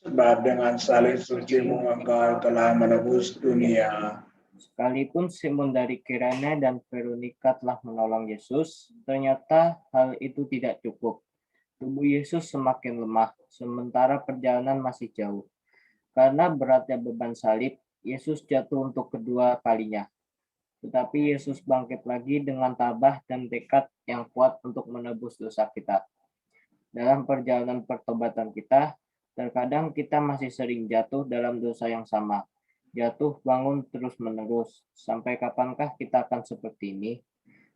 Sebab dengan salib suci-Mu Engkau telah menebus dunia. Sekalipun Simon dari Kirene dan Veronika telah menolong Yesus, ternyata hal itu tidak cukup. Tubuh Yesus semakin lemah, sementara perjalanan masih jauh. Karena beratnya beban salib, Yesus jatuh untuk kedua kalinya. Tetapi Yesus bangkit lagi dengan tabah dan tekad yang kuat untuk menebus dosa kita. Dalam perjalanan pertobatan kita, terkadang kita masih sering jatuh dalam dosa yang sama. Jatuh bangun terus-menerus. Sampai kapankah kita akan seperti ini?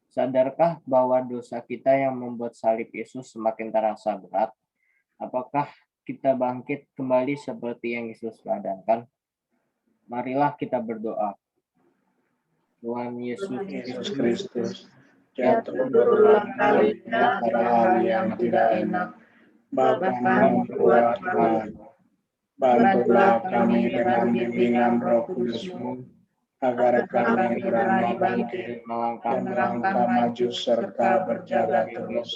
Sadarkah bahwa dosa kita yang membuat salib Yesus semakin terasa berat? Apakah kita bangkit kembali seperti yang Yesus ladankan? Marilah kita berdoa. Tuhan Yesus Kristus, jatuh berulang kali pada hal yang tidak enak, bahkan membuat malu. Bantulah kami dengan bimbingan Roh Kudus-Mu, agar kami berani bangkit dan melangkah maju serta berjaga terus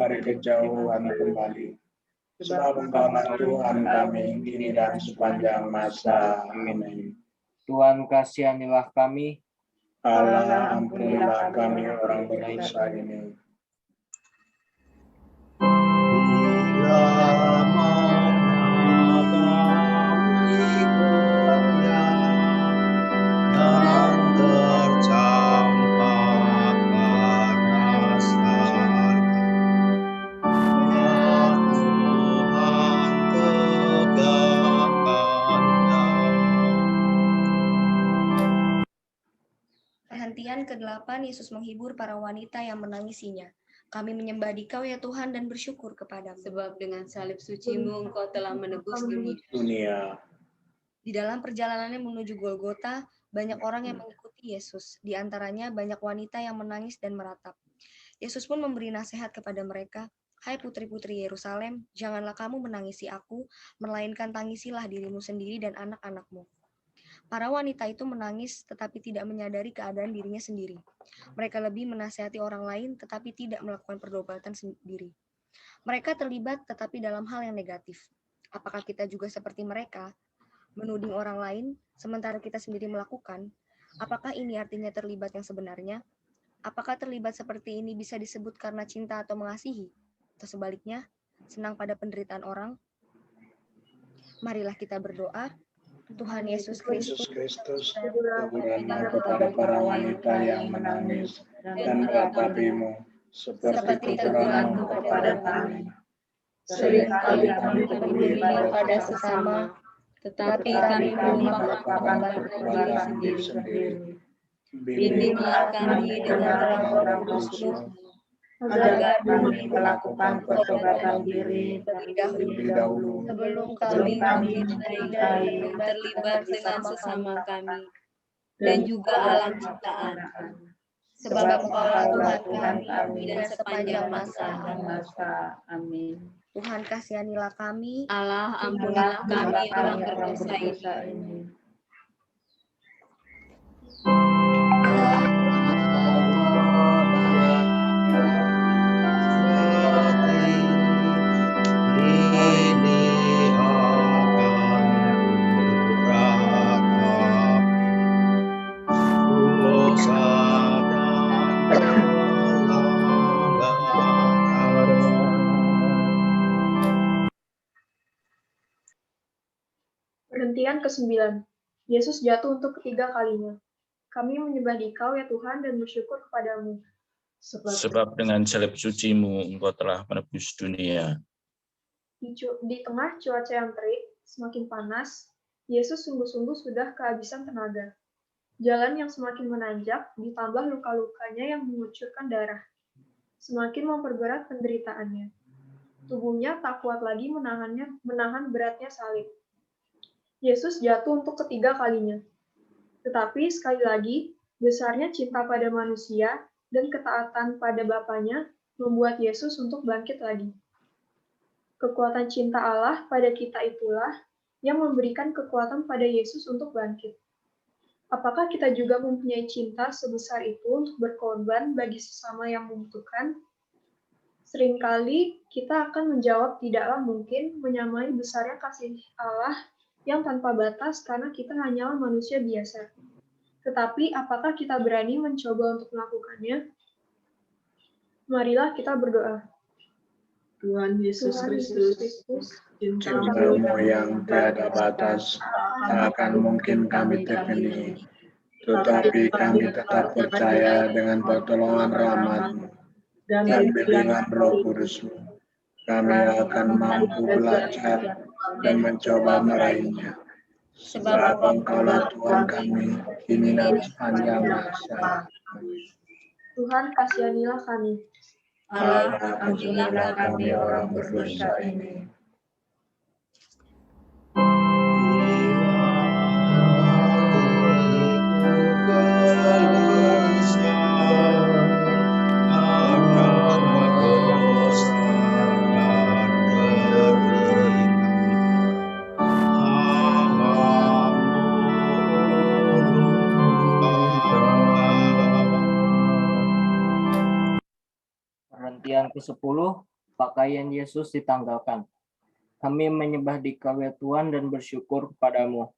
dari kejauhan kembali. Sebab Engkaulah Tuhan kami kini dan sepanjang masa. Amin. Tuhan kasihanilah kami. Allah, ampunilah kami orang berdosa ini. Perhentian ke-8, Yesus menghibur para wanita yang menangisinya. Kami menyembah Dikau ya Tuhan dan bersyukur kepadamu. Sebab dengan salib suci-Mu Engkau telah menebus Dunia. Di dalam perjalanannya menuju Golgota, banyak orang yang mengikuti Yesus. Di antaranya banyak wanita yang menangis dan meratap. Yesus pun memberi nasihat kepada mereka, "Hai putri-putri Yerusalem, janganlah kamu menangisi aku, melainkan tangisilah dirimu sendiri dan anak-anakmu." Para wanita itu menangis tetapi tidak menyadari keadaan dirinya sendiri. Mereka lebih menasihati orang lain tetapi tidak melakukan pertobatan sendiri. Mereka terlibat tetapi dalam hal yang negatif. Apakah kita juga seperti mereka? Menuding orang lain sementara kita sendiri melakukan? Apakah ini artinya terlibat yang sebenarnya? Apakah terlibat seperti ini bisa disebut karena cinta atau mengasihi? Atau sebaliknya, senang pada penderitaan orang? Marilah kita berdoa. Tuhan Yesus Kristus, berilah kepada para wanita yang menangis dan meratapi-Mu, seperti teguranmu kepada kami. Seringkali kami peduli pada sesama, tetapi kami melupakan perbuatan diri sendiri. Bimbinglah kami dengan Roh Kudus-Mu, agar kami melakukan pertobatan diri terlebih dahulu, sebelum kami terlibat dengan sesama kami dan juga alam ciptaan. Sebab Engkaulah Tuhan kami dan sepanjang masa. Amin. Tuhan kasihanilah kami. Allah ampunilah kami orang berdosa ini. Perhentian ke-9. Yesus jatuh untuk ketiga kalinya. Kami menyembah Dikau ya Tuhan dan bersyukur kepadamu. Sebab dengan salib suci-Mu Engkau telah menebus dunia. Di tengah cuaca yang terik, semakin panas, Yesus sungguh-sungguh sudah kehabisan tenaga. Jalan yang semakin menanjak, ditambah luka-lukanya yang mengucurkan darah. Semakin memperberat penderitaannya. Tubuhnya tak kuat lagi menahan beratnya salib. Yesus jatuh untuk ketiga kalinya. Tetapi sekali lagi, besarnya cinta pada manusia dan ketaatan pada Bapanya membuat Yesus untuk bangkit lagi. Kekuatan cinta Allah pada kita itulah yang memberikan kekuatan pada Yesus untuk bangkit. Apakah kita juga mempunyai cinta sebesar itu untuk berkorban bagi sesama yang membutuhkan? Seringkali kita akan menjawab tidaklah mungkin menyamai besarnya kasih Allah yang tanpa batas karena kita hanyalah manusia biasa. Tetapi apakah kita berani mencoba untuk melakukannya? Marilah kita berdoa. Tuhan Yesus Kristus, cinta-Mu yang tiada batas, tak akan mungkin kami terpenuhi. Tetapi kami tetap percaya dengan pertolongan rahmat-Mu dan bimbingan Roh Kudus-Mu. Kami akan mampu belajar dan mencoba meraihnya. Sebab Engkaulah Tuhan kami, kini dan sepanjang masa. Tuhan kasihanilah kami. Allah ampunilah kami orang berdosa ini. Perhentian ke-10, pakaian Yesus ditanggalkan. Kami menyembah Dikau ya Tuhan dan bersyukur kepadamu.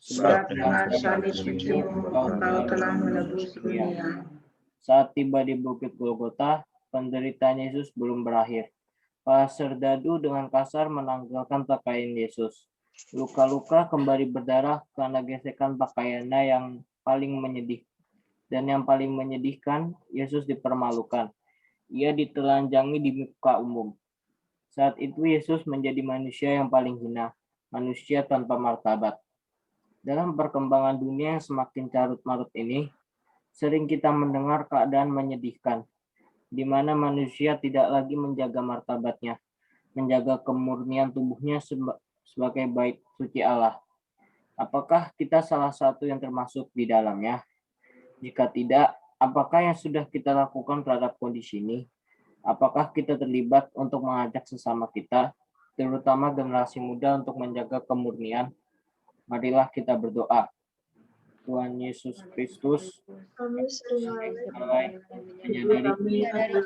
Sebab dengan salib suci-Mu Engkau telah menebus dunia. Saat tiba di Bukit Golgota, penderitaan Yesus belum berakhir. Para serdadu dengan kasar menanggalkan pakaian Yesus. Luka-luka kembali berdarah karena gesekan pakaiannya yang paling menyedih. Dan yang paling menyedihkan, Yesus dipermalukan. Ia ditelanjangi di muka umum. Saat itu Yesus menjadi manusia yang paling hina, manusia tanpa martabat. Dalam perkembangan dunia yang semakin carut-marut ini, sering kita mendengar keadaan menyedihkan, di mana manusia tidak lagi menjaga martabatnya, menjaga kemurnian tubuhnya sebagai bait suci Allah. Apakah kita salah satu yang termasuk di dalamnya? Jika tidak, apakah yang sudah kita lakukan terhadap kondisi ini? Apakah kita terlibat untuk mengajak sesama kita, terutama generasi muda untuk menjaga kemurnian? Marilah kita berdoa. Tuhan Yesus Kristus, Kami sering menyadari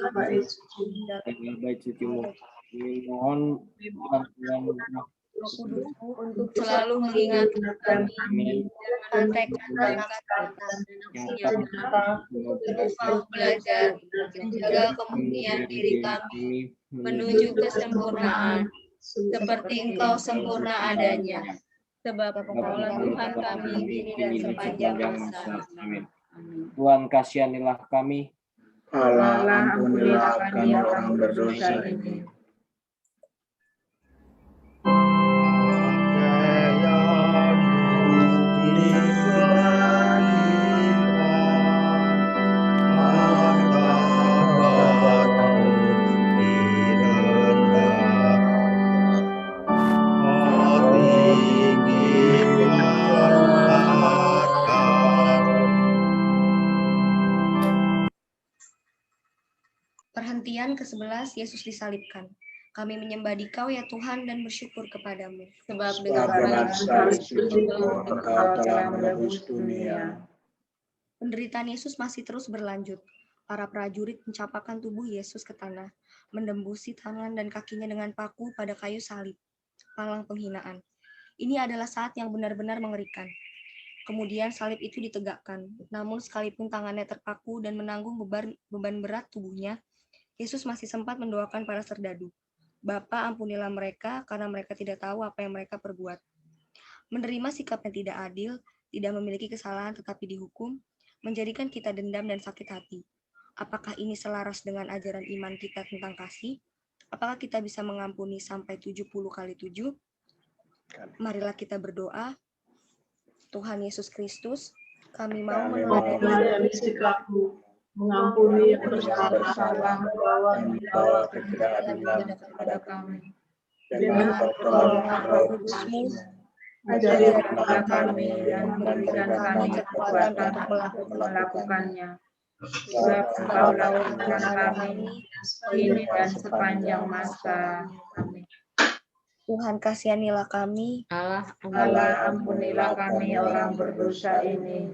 dengan bait suci-Mu. Mohon bantuan untuk selalu mengingatkan kami dan tekad-tekad yang terus mau belajar menjaga kemurnian diri kami menuju kesempurnaan seperti Engkau sempurna adanya. Sebab Engkaulah Tuhan kami kini dan sepanjang masa. Tuhan kasihanilah kami. Allah ampunilah kami orang berdosa ini. ke-11, Yesus disalibkan. Kami menyembah Dikau ya Tuhan dan bersyukur kepadamu. Sebab dengan salib sucimu Engkau telah menebus dunia. Penderitaan Yesus masih terus berlanjut. Para prajurit mencapakan tubuh Yesus ke tanah, mendembusi tangan dan kakinya dengan paku pada kayu salib, palang penghinaan. Ini adalah saat yang benar-benar mengerikan. Kemudian salib itu ditegakkan, namun sekalipun tangannya terpaku dan menanggung beban berat tubuhnya, Yesus masih sempat mendoakan para serdadu. Bapa, ampunilah mereka karena mereka tidak tahu apa yang mereka perbuat. Menerima sikap yang tidak adil, tidak memiliki kesalahan tetapi dihukum, menjadikan kita dendam dan sakit hati. Apakah ini selaras dengan ajaran iman kita tentang kasih? Apakah kita bisa mengampuni sampai 70 kali 7? Marilah kita berdoa. Tuhan Yesus Kristus, kami mau meneladani sikapmu, mengampuni yang bersalah, membawa keadilan kepada kami. Dengan pertolongan Roh Kudus-mu, ajari kepada kami dan memberikan kami kekuatan untuk melakukannya. Sebab Engkaulah Tuhan kami, ini dan sepanjang masa. Amin. Tuhan kasihanilah kami. Allah ampunilah kami orang berdosa ini.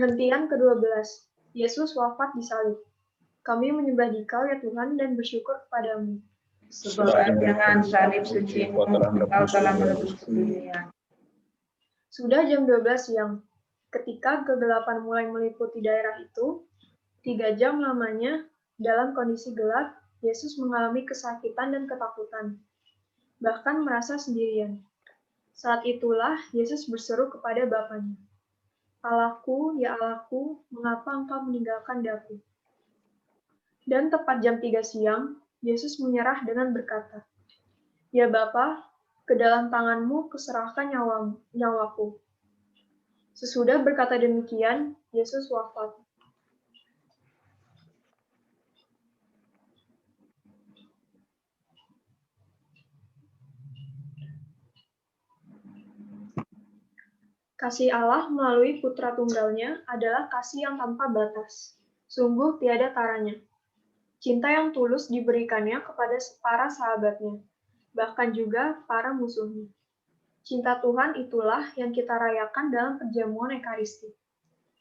Hentian ke-12. Yesus wafat di salib. Kami menyembah Dikau ya Tuhan dan bersyukur kepadamu. Sebab dengan salib sucimu Engkau telah menebus dunia. Sudah jam 12 siang. Ketika kegelapan mulai meliputi daerah itu, 3 jam lamanya, dalam kondisi gelap, Yesus mengalami kesakitan dan ketakutan, bahkan merasa sendirian. Saat itulah Yesus berseru kepada Bapanya, "Allahku, ya Allahku, mengapa Engkau meninggalkan daku?" Dan tepat jam 3 siang, Yesus menyerah dengan berkata, "Ya Bapa, ke dalam tangan-Mu kuserahkan nyawaku." Sesudah berkata demikian, Yesus wafat. Kasih Allah melalui Putra Tunggalnya adalah kasih yang tanpa batas. Sungguh tiada taranya. Cinta yang tulus diberikannya kepada para sahabatnya, bahkan juga para musuhnya. Cinta Tuhan itulah yang kita rayakan dalam perjamuan Ekaristi.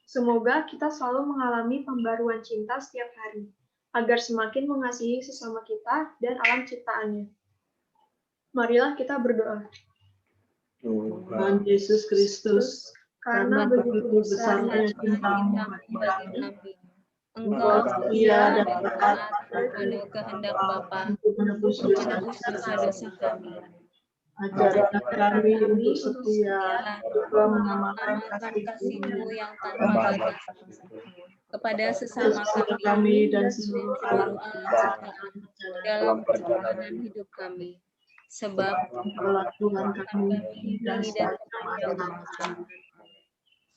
Semoga kita selalu mengalami pembaruan cinta setiap hari, agar semakin mengasihi sesama kita dan alam ciptaannya. Marilah kita berdoa. Tuhan Yesus Kristus, karena begitu besarnya cinta-Mu bagi kami, Engkau setia dan taat pada kehendak Bapa untuk menebus dosa-dosa kami. Ajarkan kami untuk setia juga mengamalkan kasih-Mu yang tanpa batas kepada sesama kami dan seluruh alam ciptaan dalam perjalanan hidup kami. Sebab Engkaulah Tuhan kami dan sepanjang masa.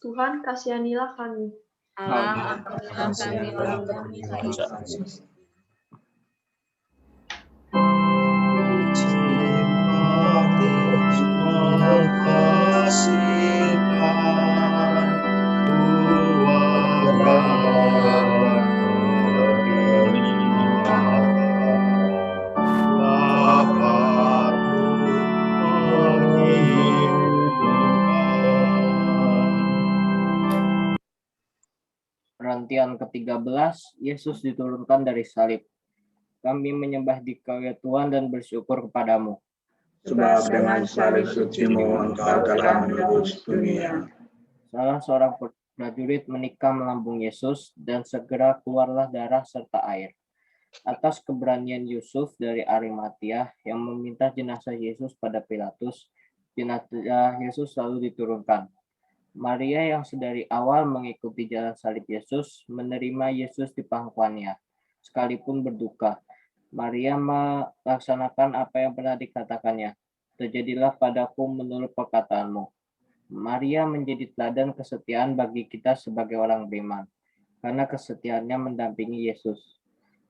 Tuhan kasihanilah kami. Allah ampunilah kami orang berdosa. Perhentian ke-13, Yesus diturunkan dari salib. Kami menyembah Dikau ya Tuhan dan bersyukur kepadamu. Sebab dengan salib suci-Mu Engkau telah menebus dunia. Salah seorang prajurit menikam lambung Yesus dan segera keluarlah darah serta air. Atas keberanian Yusuf dari Arimatia yang meminta jenazah Yesus pada Pilatus, jenazah Yesus lalu diturunkan. Maria yang sedari awal mengikuti jalan salib Yesus menerima Yesus di pangkuannya, sekalipun berduka. Maria melaksanakan apa yang pernah dikatakannya. Terjadilah padaku menurut perkataanmu. Maria menjadi teladan kesetiaan bagi kita sebagai orang beriman, karena kesetiaannya mendampingi Yesus.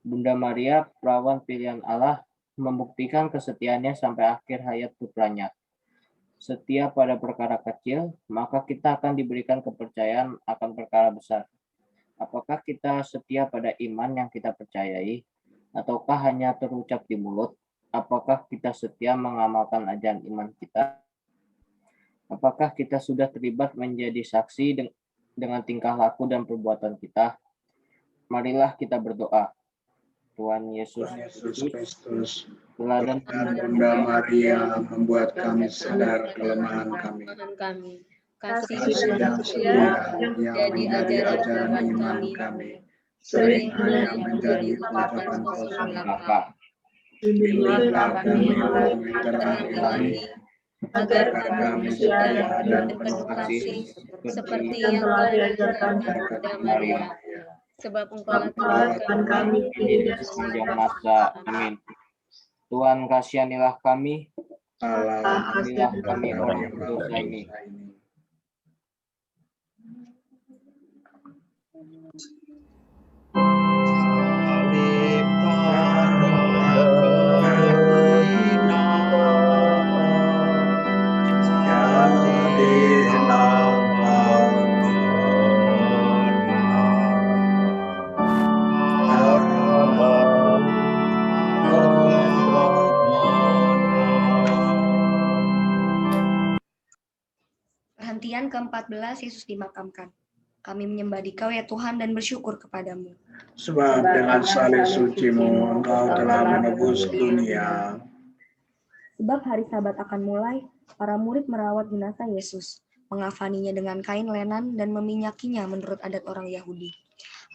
Bunda Maria, perawan pilihan Allah, membuktikan kesetiaannya sampai akhir hayat putranya. Setia pada perkara kecil, maka kita akan diberikan kepercayaan akan perkara besar. Apakah kita setia pada iman yang kita percayai, ataukah hanya terucap di mulut? Apakah kita setia mengamalkan ajaran iman kita? Apakah kita sudah terlibat menjadi saksi dengan tingkah laku dan perbuatan kita? Marilah kita berdoa. Tuhan Yesus Kristus, teladan Bunda Maria membuat kami sadar kelemahan kami. Kasih Dan setia yang menjadi ajaran iman kami, sering hanya menjadi ucapan kosong belaka. Bimbinglah kami melalui terang ilahi, agar kami setia dan penuh kasih, seperti yang telah diajarkan Bunda Maria. Sebab Engkau Tuhan kami kini dan sepanjang masa. Amin. Tuhan kasihanilah kami. Allah Ampunilah kami orang berdosa ini. Perhentian ke-14, Yesus dimakamkan. Kami menyembah Dikau ya Tuhan dan bersyukur kepadamu. Sebab dengan salib suci-Mu Engkau telah menebus dunia. Sebab hari Sabat akan mulai, para murid merawat jenazah Yesus, mengafaninya dengan kain lenan dan meminyakinya menurut adat orang Yahudi.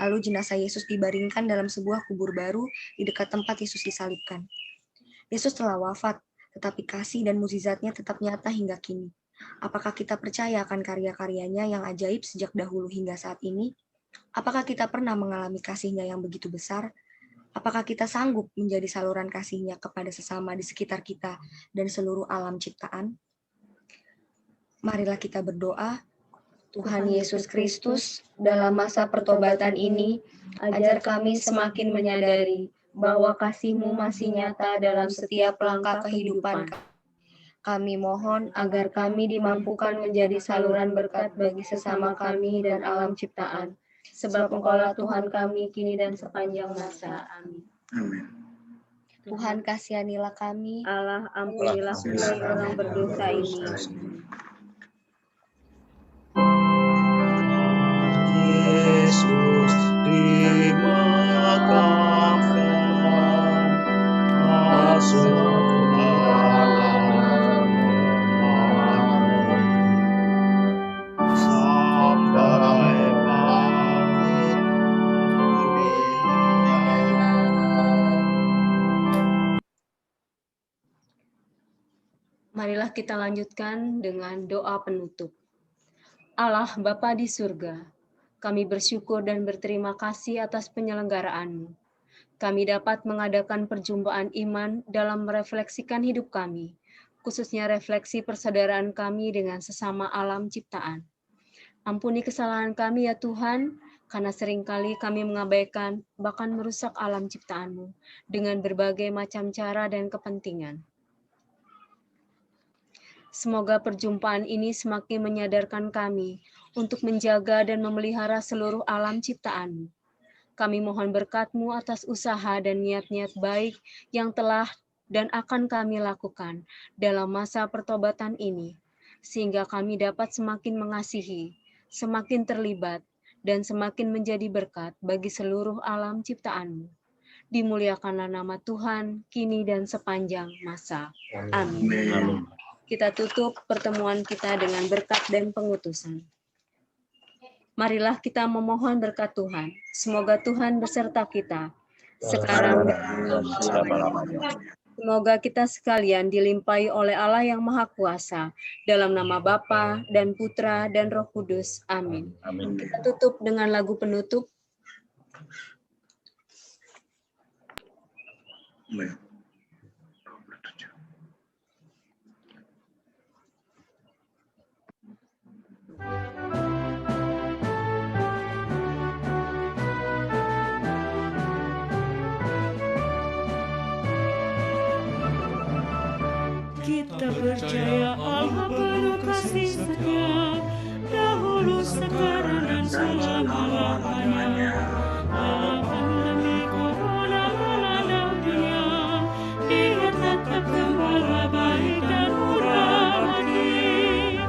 Lalu jenazah Yesus dibaringkan dalam sebuah kubur baru di dekat tempat Yesus disalibkan. Yesus telah wafat, tetapi kasih dan mukjizatnya tetap nyata hingga kini. Apakah kita percaya akan karya-karyanya yang ajaib sejak dahulu hingga saat ini? Apakah kita pernah mengalami kasih-Nya yang begitu besar? Apakah kita sanggup menjadi saluran kasih-Nya kepada sesama di sekitar kita dan seluruh alam ciptaan? Marilah kita berdoa. Tuhan Yesus Kristus, dalam masa pertobatan ini, ajar kami semakin menyadari bahwa kasih-Mu masih nyata dalam setiap langkah kehidupan. Kami mohon agar kami dimampukan menjadi saluran berkat bagi sesama kami dan alam ciptaan. Sebab Engkaulah Tuhan kami kini dan sepanjang masa. Amin. Amin. Tuhan kasihanilah kami. Allah ampunilah kami orang berdosa ini. Yesus dimakamkan, masuk alam sampai bangkit Marilah kita lanjutkan dengan doa penutup. Allah Bapa di surga, kami bersyukur dan berterima kasih atas penyelenggaraan-Mu. Kami dapat mengadakan perjumpaan iman dalam merefleksikan hidup kami, khususnya refleksi persaudaraan kami dengan sesama alam ciptaan. Ampuni kesalahan kami ya Tuhan, karena seringkali kami mengabaikan bahkan merusak alam ciptaan-Mu dengan berbagai macam cara dan kepentingan. Semoga perjumpaan ini semakin menyadarkan kami untuk menjaga dan memelihara seluruh alam ciptaan-Mu. Kami mohon berkat-Mu atas usaha dan niat-niat baik yang telah dan akan kami lakukan dalam masa pertobatan ini, sehingga kami dapat semakin mengasihi, semakin terlibat, dan semakin menjadi berkat bagi seluruh alam ciptaan-Mu. Dimuliakanlah nama Tuhan, kini dan sepanjang masa. Amin. Amin. Kita tutup pertemuan kita dengan berkat dan pengutusan. Marilah kita memohon berkat Tuhan. Semoga Tuhan beserta kita sekarang dan selama-lamanya. Semoga kita sekalian dilimpahi oleh Allah yang Maha Kuasa, dalam nama Bapa dan Putra dan Roh Kudus. Amin. Amin. Kita tutup dengan lagu penutup. Kita percaya Allah penuh kasih setia, dahulu, sekarang, dan selama-lamanya. Walau pandemi corona melanda dunia, Dia tetap gembala baik dan murah hati.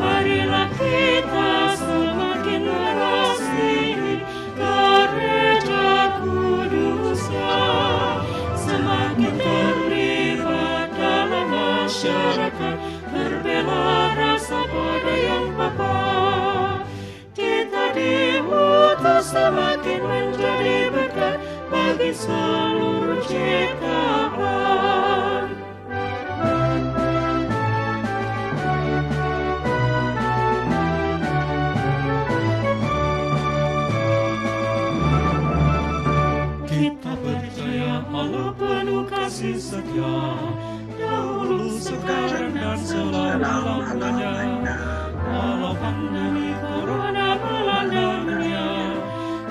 Marilah kita semakin mengasihi gereja kudusnya, semakin terlibat dalam masyarakat, berbela rasa pada yang Bapa. Kita diutus semakin menjadi berkat bagi seluruh ciptaan. Kita percaya Allah penuh kasih setia, dahulu, sekarang, dan selama-lamanya. Walau pandemi corona melanda dunia,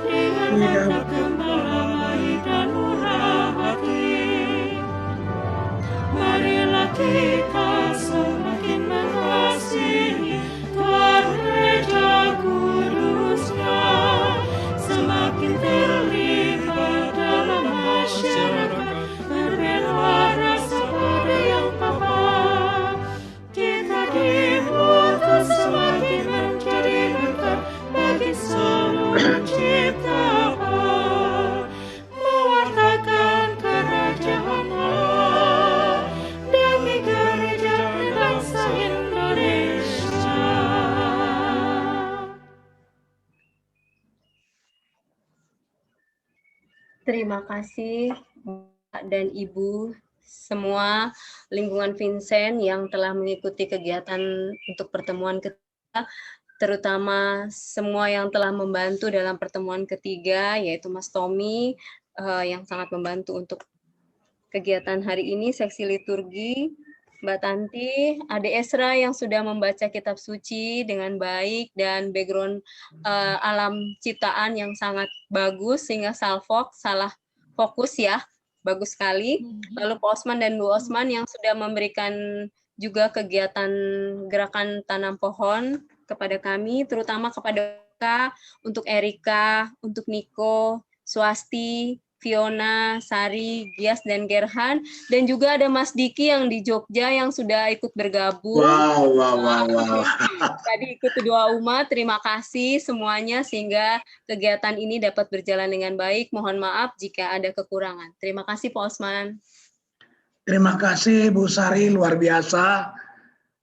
Dia tetap gembala baik dan murah hati. Marilah kita semakin mengasihi gereja kudusnya, semakin terlibat dalam masyarakat, berbela rasa pada yang Bapa. Kita diutus semakin menjadi berkat bagi seluruh ciptaan, mewartakan kerajaan Allah demi gereja dan bangsa Indonesia. Terima kasih Bapak dan Ibu semua lingkungan Vincent yang telah mengikuti kegiatan untuk pertemuan ketiga, terutama semua yang telah membantu dalam pertemuan ketiga, yaitu Mas Tommy yang sangat membantu untuk kegiatan hari ini, seksi liturgi, Mbak Tanti, Ade Esra yang sudah membaca kitab suci dengan baik dan background alam ciptaan yang sangat bagus sehingga salah fokus ya, bagus sekali. Lalu Pak Osman dan Bu Osman yang sudah memberikan juga kegiatan gerakan tanam pohon kepada kami, terutama kepada untuk Erika, untuk Niko, Swasti, Fiona, Sari, Gias, dan Gerhan, dan juga ada Mas Diki yang di Jogja yang sudah ikut bergabung. Wow. Tadi ikut doa umat, terima kasih semuanya sehingga kegiatan ini dapat berjalan dengan baik. Mohon maaf jika ada kekurangan. Terima kasih Pak Osman. Terima kasih Bu Sari, luar biasa.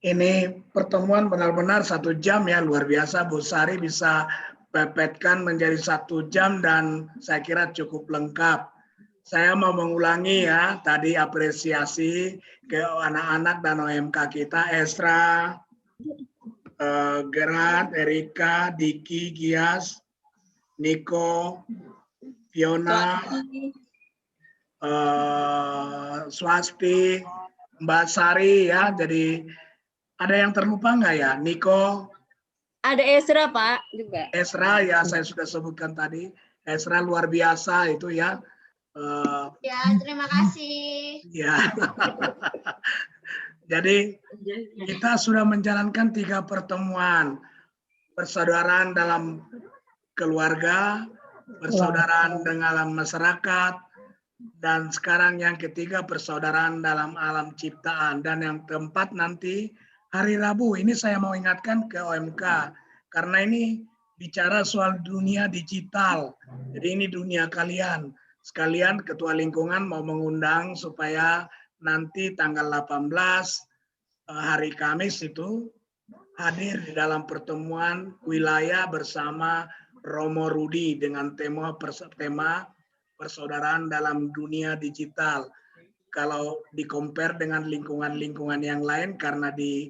Ini pertemuan benar-benar 1 jam ya, luar biasa. Bu Sari bisa pepetkan menjadi 1 jam dan saya kira cukup lengkap. Saya mau mengulangi ya, tadi apresiasi ke anak-anak dan OMK kita, Esra, Gerard, Erika, Diki, Gias, Niko, Fiona, Swasti, Mbak Sari ya. Jadi ada yang terlupa nggak ya? Niko? Ada Esra Pak juga. Esra ya, saya sudah sebutkan tadi. Esra luar biasa itu ya. Ya, terima kasih. Ya. Jadi kita sudah menjalankan 3 pertemuan. Persaudaraan dalam keluarga, persaudaraan dalam masyarakat, dan sekarang yang ketiga persaudaraan dalam alam ciptaan. Dan yang keempat nanti hari Rabu. Ini saya mau ingatkan ke OMK, karena ini bicara soal dunia digital. Jadi ini dunia kalian. Sekalian Ketua Lingkungan mau mengundang supaya nanti tanggal 18 hari Kamis itu hadir di dalam pertemuan wilayah bersama Romo Rudi dengan tema persaudaraan dalam dunia digital. Kalau di-compare dengan lingkungan-lingkungan yang lain, karena di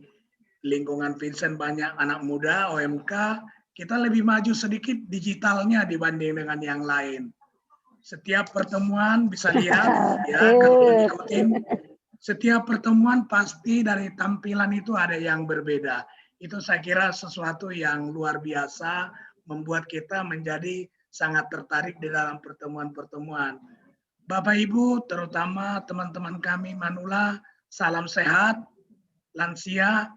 lingkungan Vincent banyak anak muda, OMK, kita lebih maju sedikit digitalnya dibanding dengan yang lain. Setiap pertemuan bisa lihat ya, kalau ngikutin setiap pertemuan pasti dari tampilan itu ada yang berbeda. Itu saya kira sesuatu yang luar biasa, membuat kita menjadi sangat tertarik di dalam pertemuan-pertemuan. Bapak Ibu, terutama teman-teman kami Manula, salam sehat, lansia,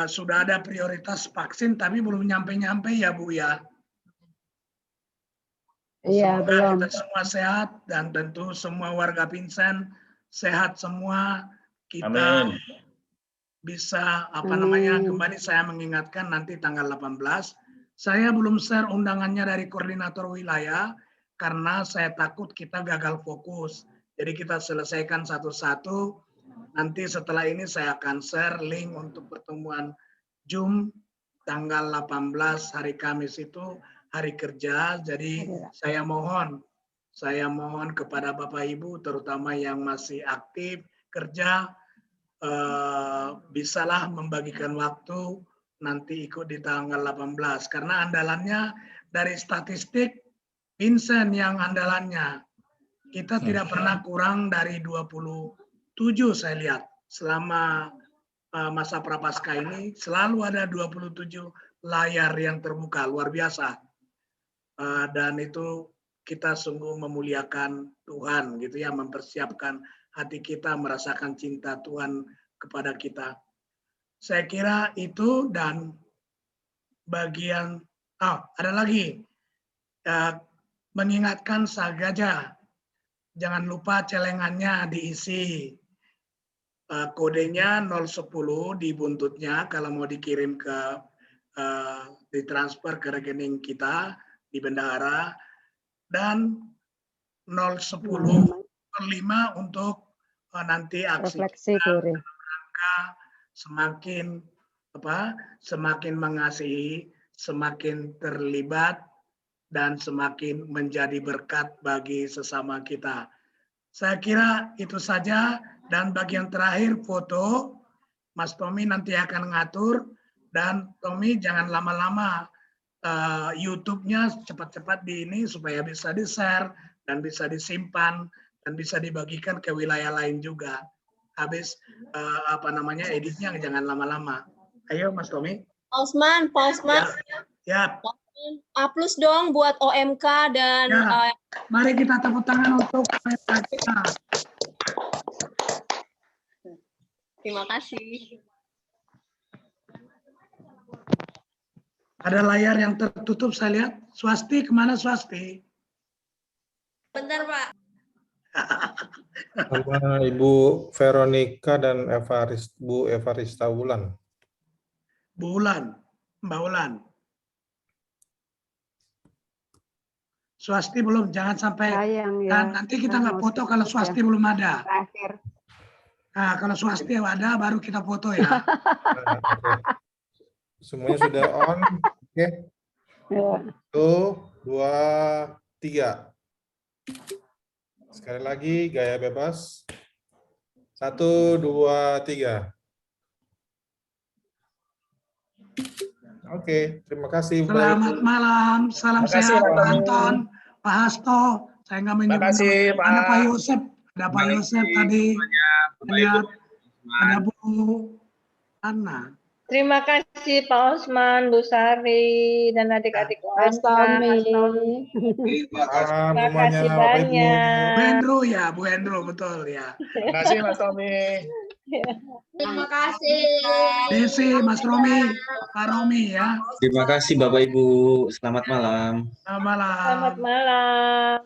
sudah ada prioritas vaksin tapi belum nyampe-nyampe ya Bu ya. Iya, Semoga belum. kita semua sehat dan tentu semua warga Vincent sehat semua. Kita Amin. bisa kembali saya mengingatkan nanti tanggal 18. Saya belum share undangannya dari koordinator wilayah karena saya takut kita gagal fokus. Jadi kita selesaikan satu-satu. Nanti setelah ini saya akan share link untuk pertemuan Zoom tanggal 18 hari Kamis itu hari kerja. Jadi saya mohon kepada Bapak Ibu terutama yang masih aktif kerja bisalah membagikan waktu nanti ikut di tanggal 18 karena andalannya dari statistik Vincent yang andalannya kita tidak pernah kurang dari 27 saya lihat selama masa prapaskah ini selalu ada 27 layar yang terbuka luar biasa. Dan itu kita sungguh memuliakan Tuhan gitu ya, mempersiapkan hati kita merasakan cinta Tuhan kepada kita. Saya kira itu dan bagian ada lagi mengingatkan Sagaja jangan lupa celengannya diisi kodenya 010 di buntutnya kalau mau dikirim ke ditransfer ke rekening kita di bendahara dan 010 5 untuk nanti aksi Refleksi kirim. rangka semakin mengasihi, semakin terlibat dan semakin menjadi berkat bagi sesama kita. Saya kira itu saja dan bagian terakhir foto Mas Tommy nanti akan ngatur dan Tommy jangan lama-lama YouTube-nya cepat-cepat di ini supaya bisa di-share dan bisa disimpan dan bisa dibagikan ke wilayah lain juga. Habis editnya jangan lama-lama. Ayo Mas Tommy. Pak Osman. Ya. A+ dong buat OMK dan Ya. Mari kita tepuk tangan untuk OMK kita. Terima kasih. Ada layar yang tertutup saya lihat. Swasti, kemana Swasti? Bentar Pak. Sama Ibu Veronica dan Bu Evarista Wulan. Mbak Ulan. Swasti belum, jangan sampai nanti kita nggak foto kalau Swasti belum ada. Terakhir. Nah, kalau Swasti ada baru kita foto ya. Semuanya sudah on. Oke. 1, 2, 3. Sekali lagi gaya bebas. 1, 2, 3. Oke, terima kasih. Selamat malam, salam sehat Pak Anton, Pak Hasto. Saya nggak menyebut nama. Ada Pak Yosef, tadi. Lihat, ada Bu Anna. Terima kasih Pak Osman, Bu Sari, dan adik-adik Mas Tommy. Terima kasih banyak. Bu Hendro, betul ya. Terima kasih Mas Tommy. Terima kasih. Desi, Mas Romi, Pak Romi ya. Terima kasih Bapak Ibu. Selamat malam. Selamat malam. Selamat malam.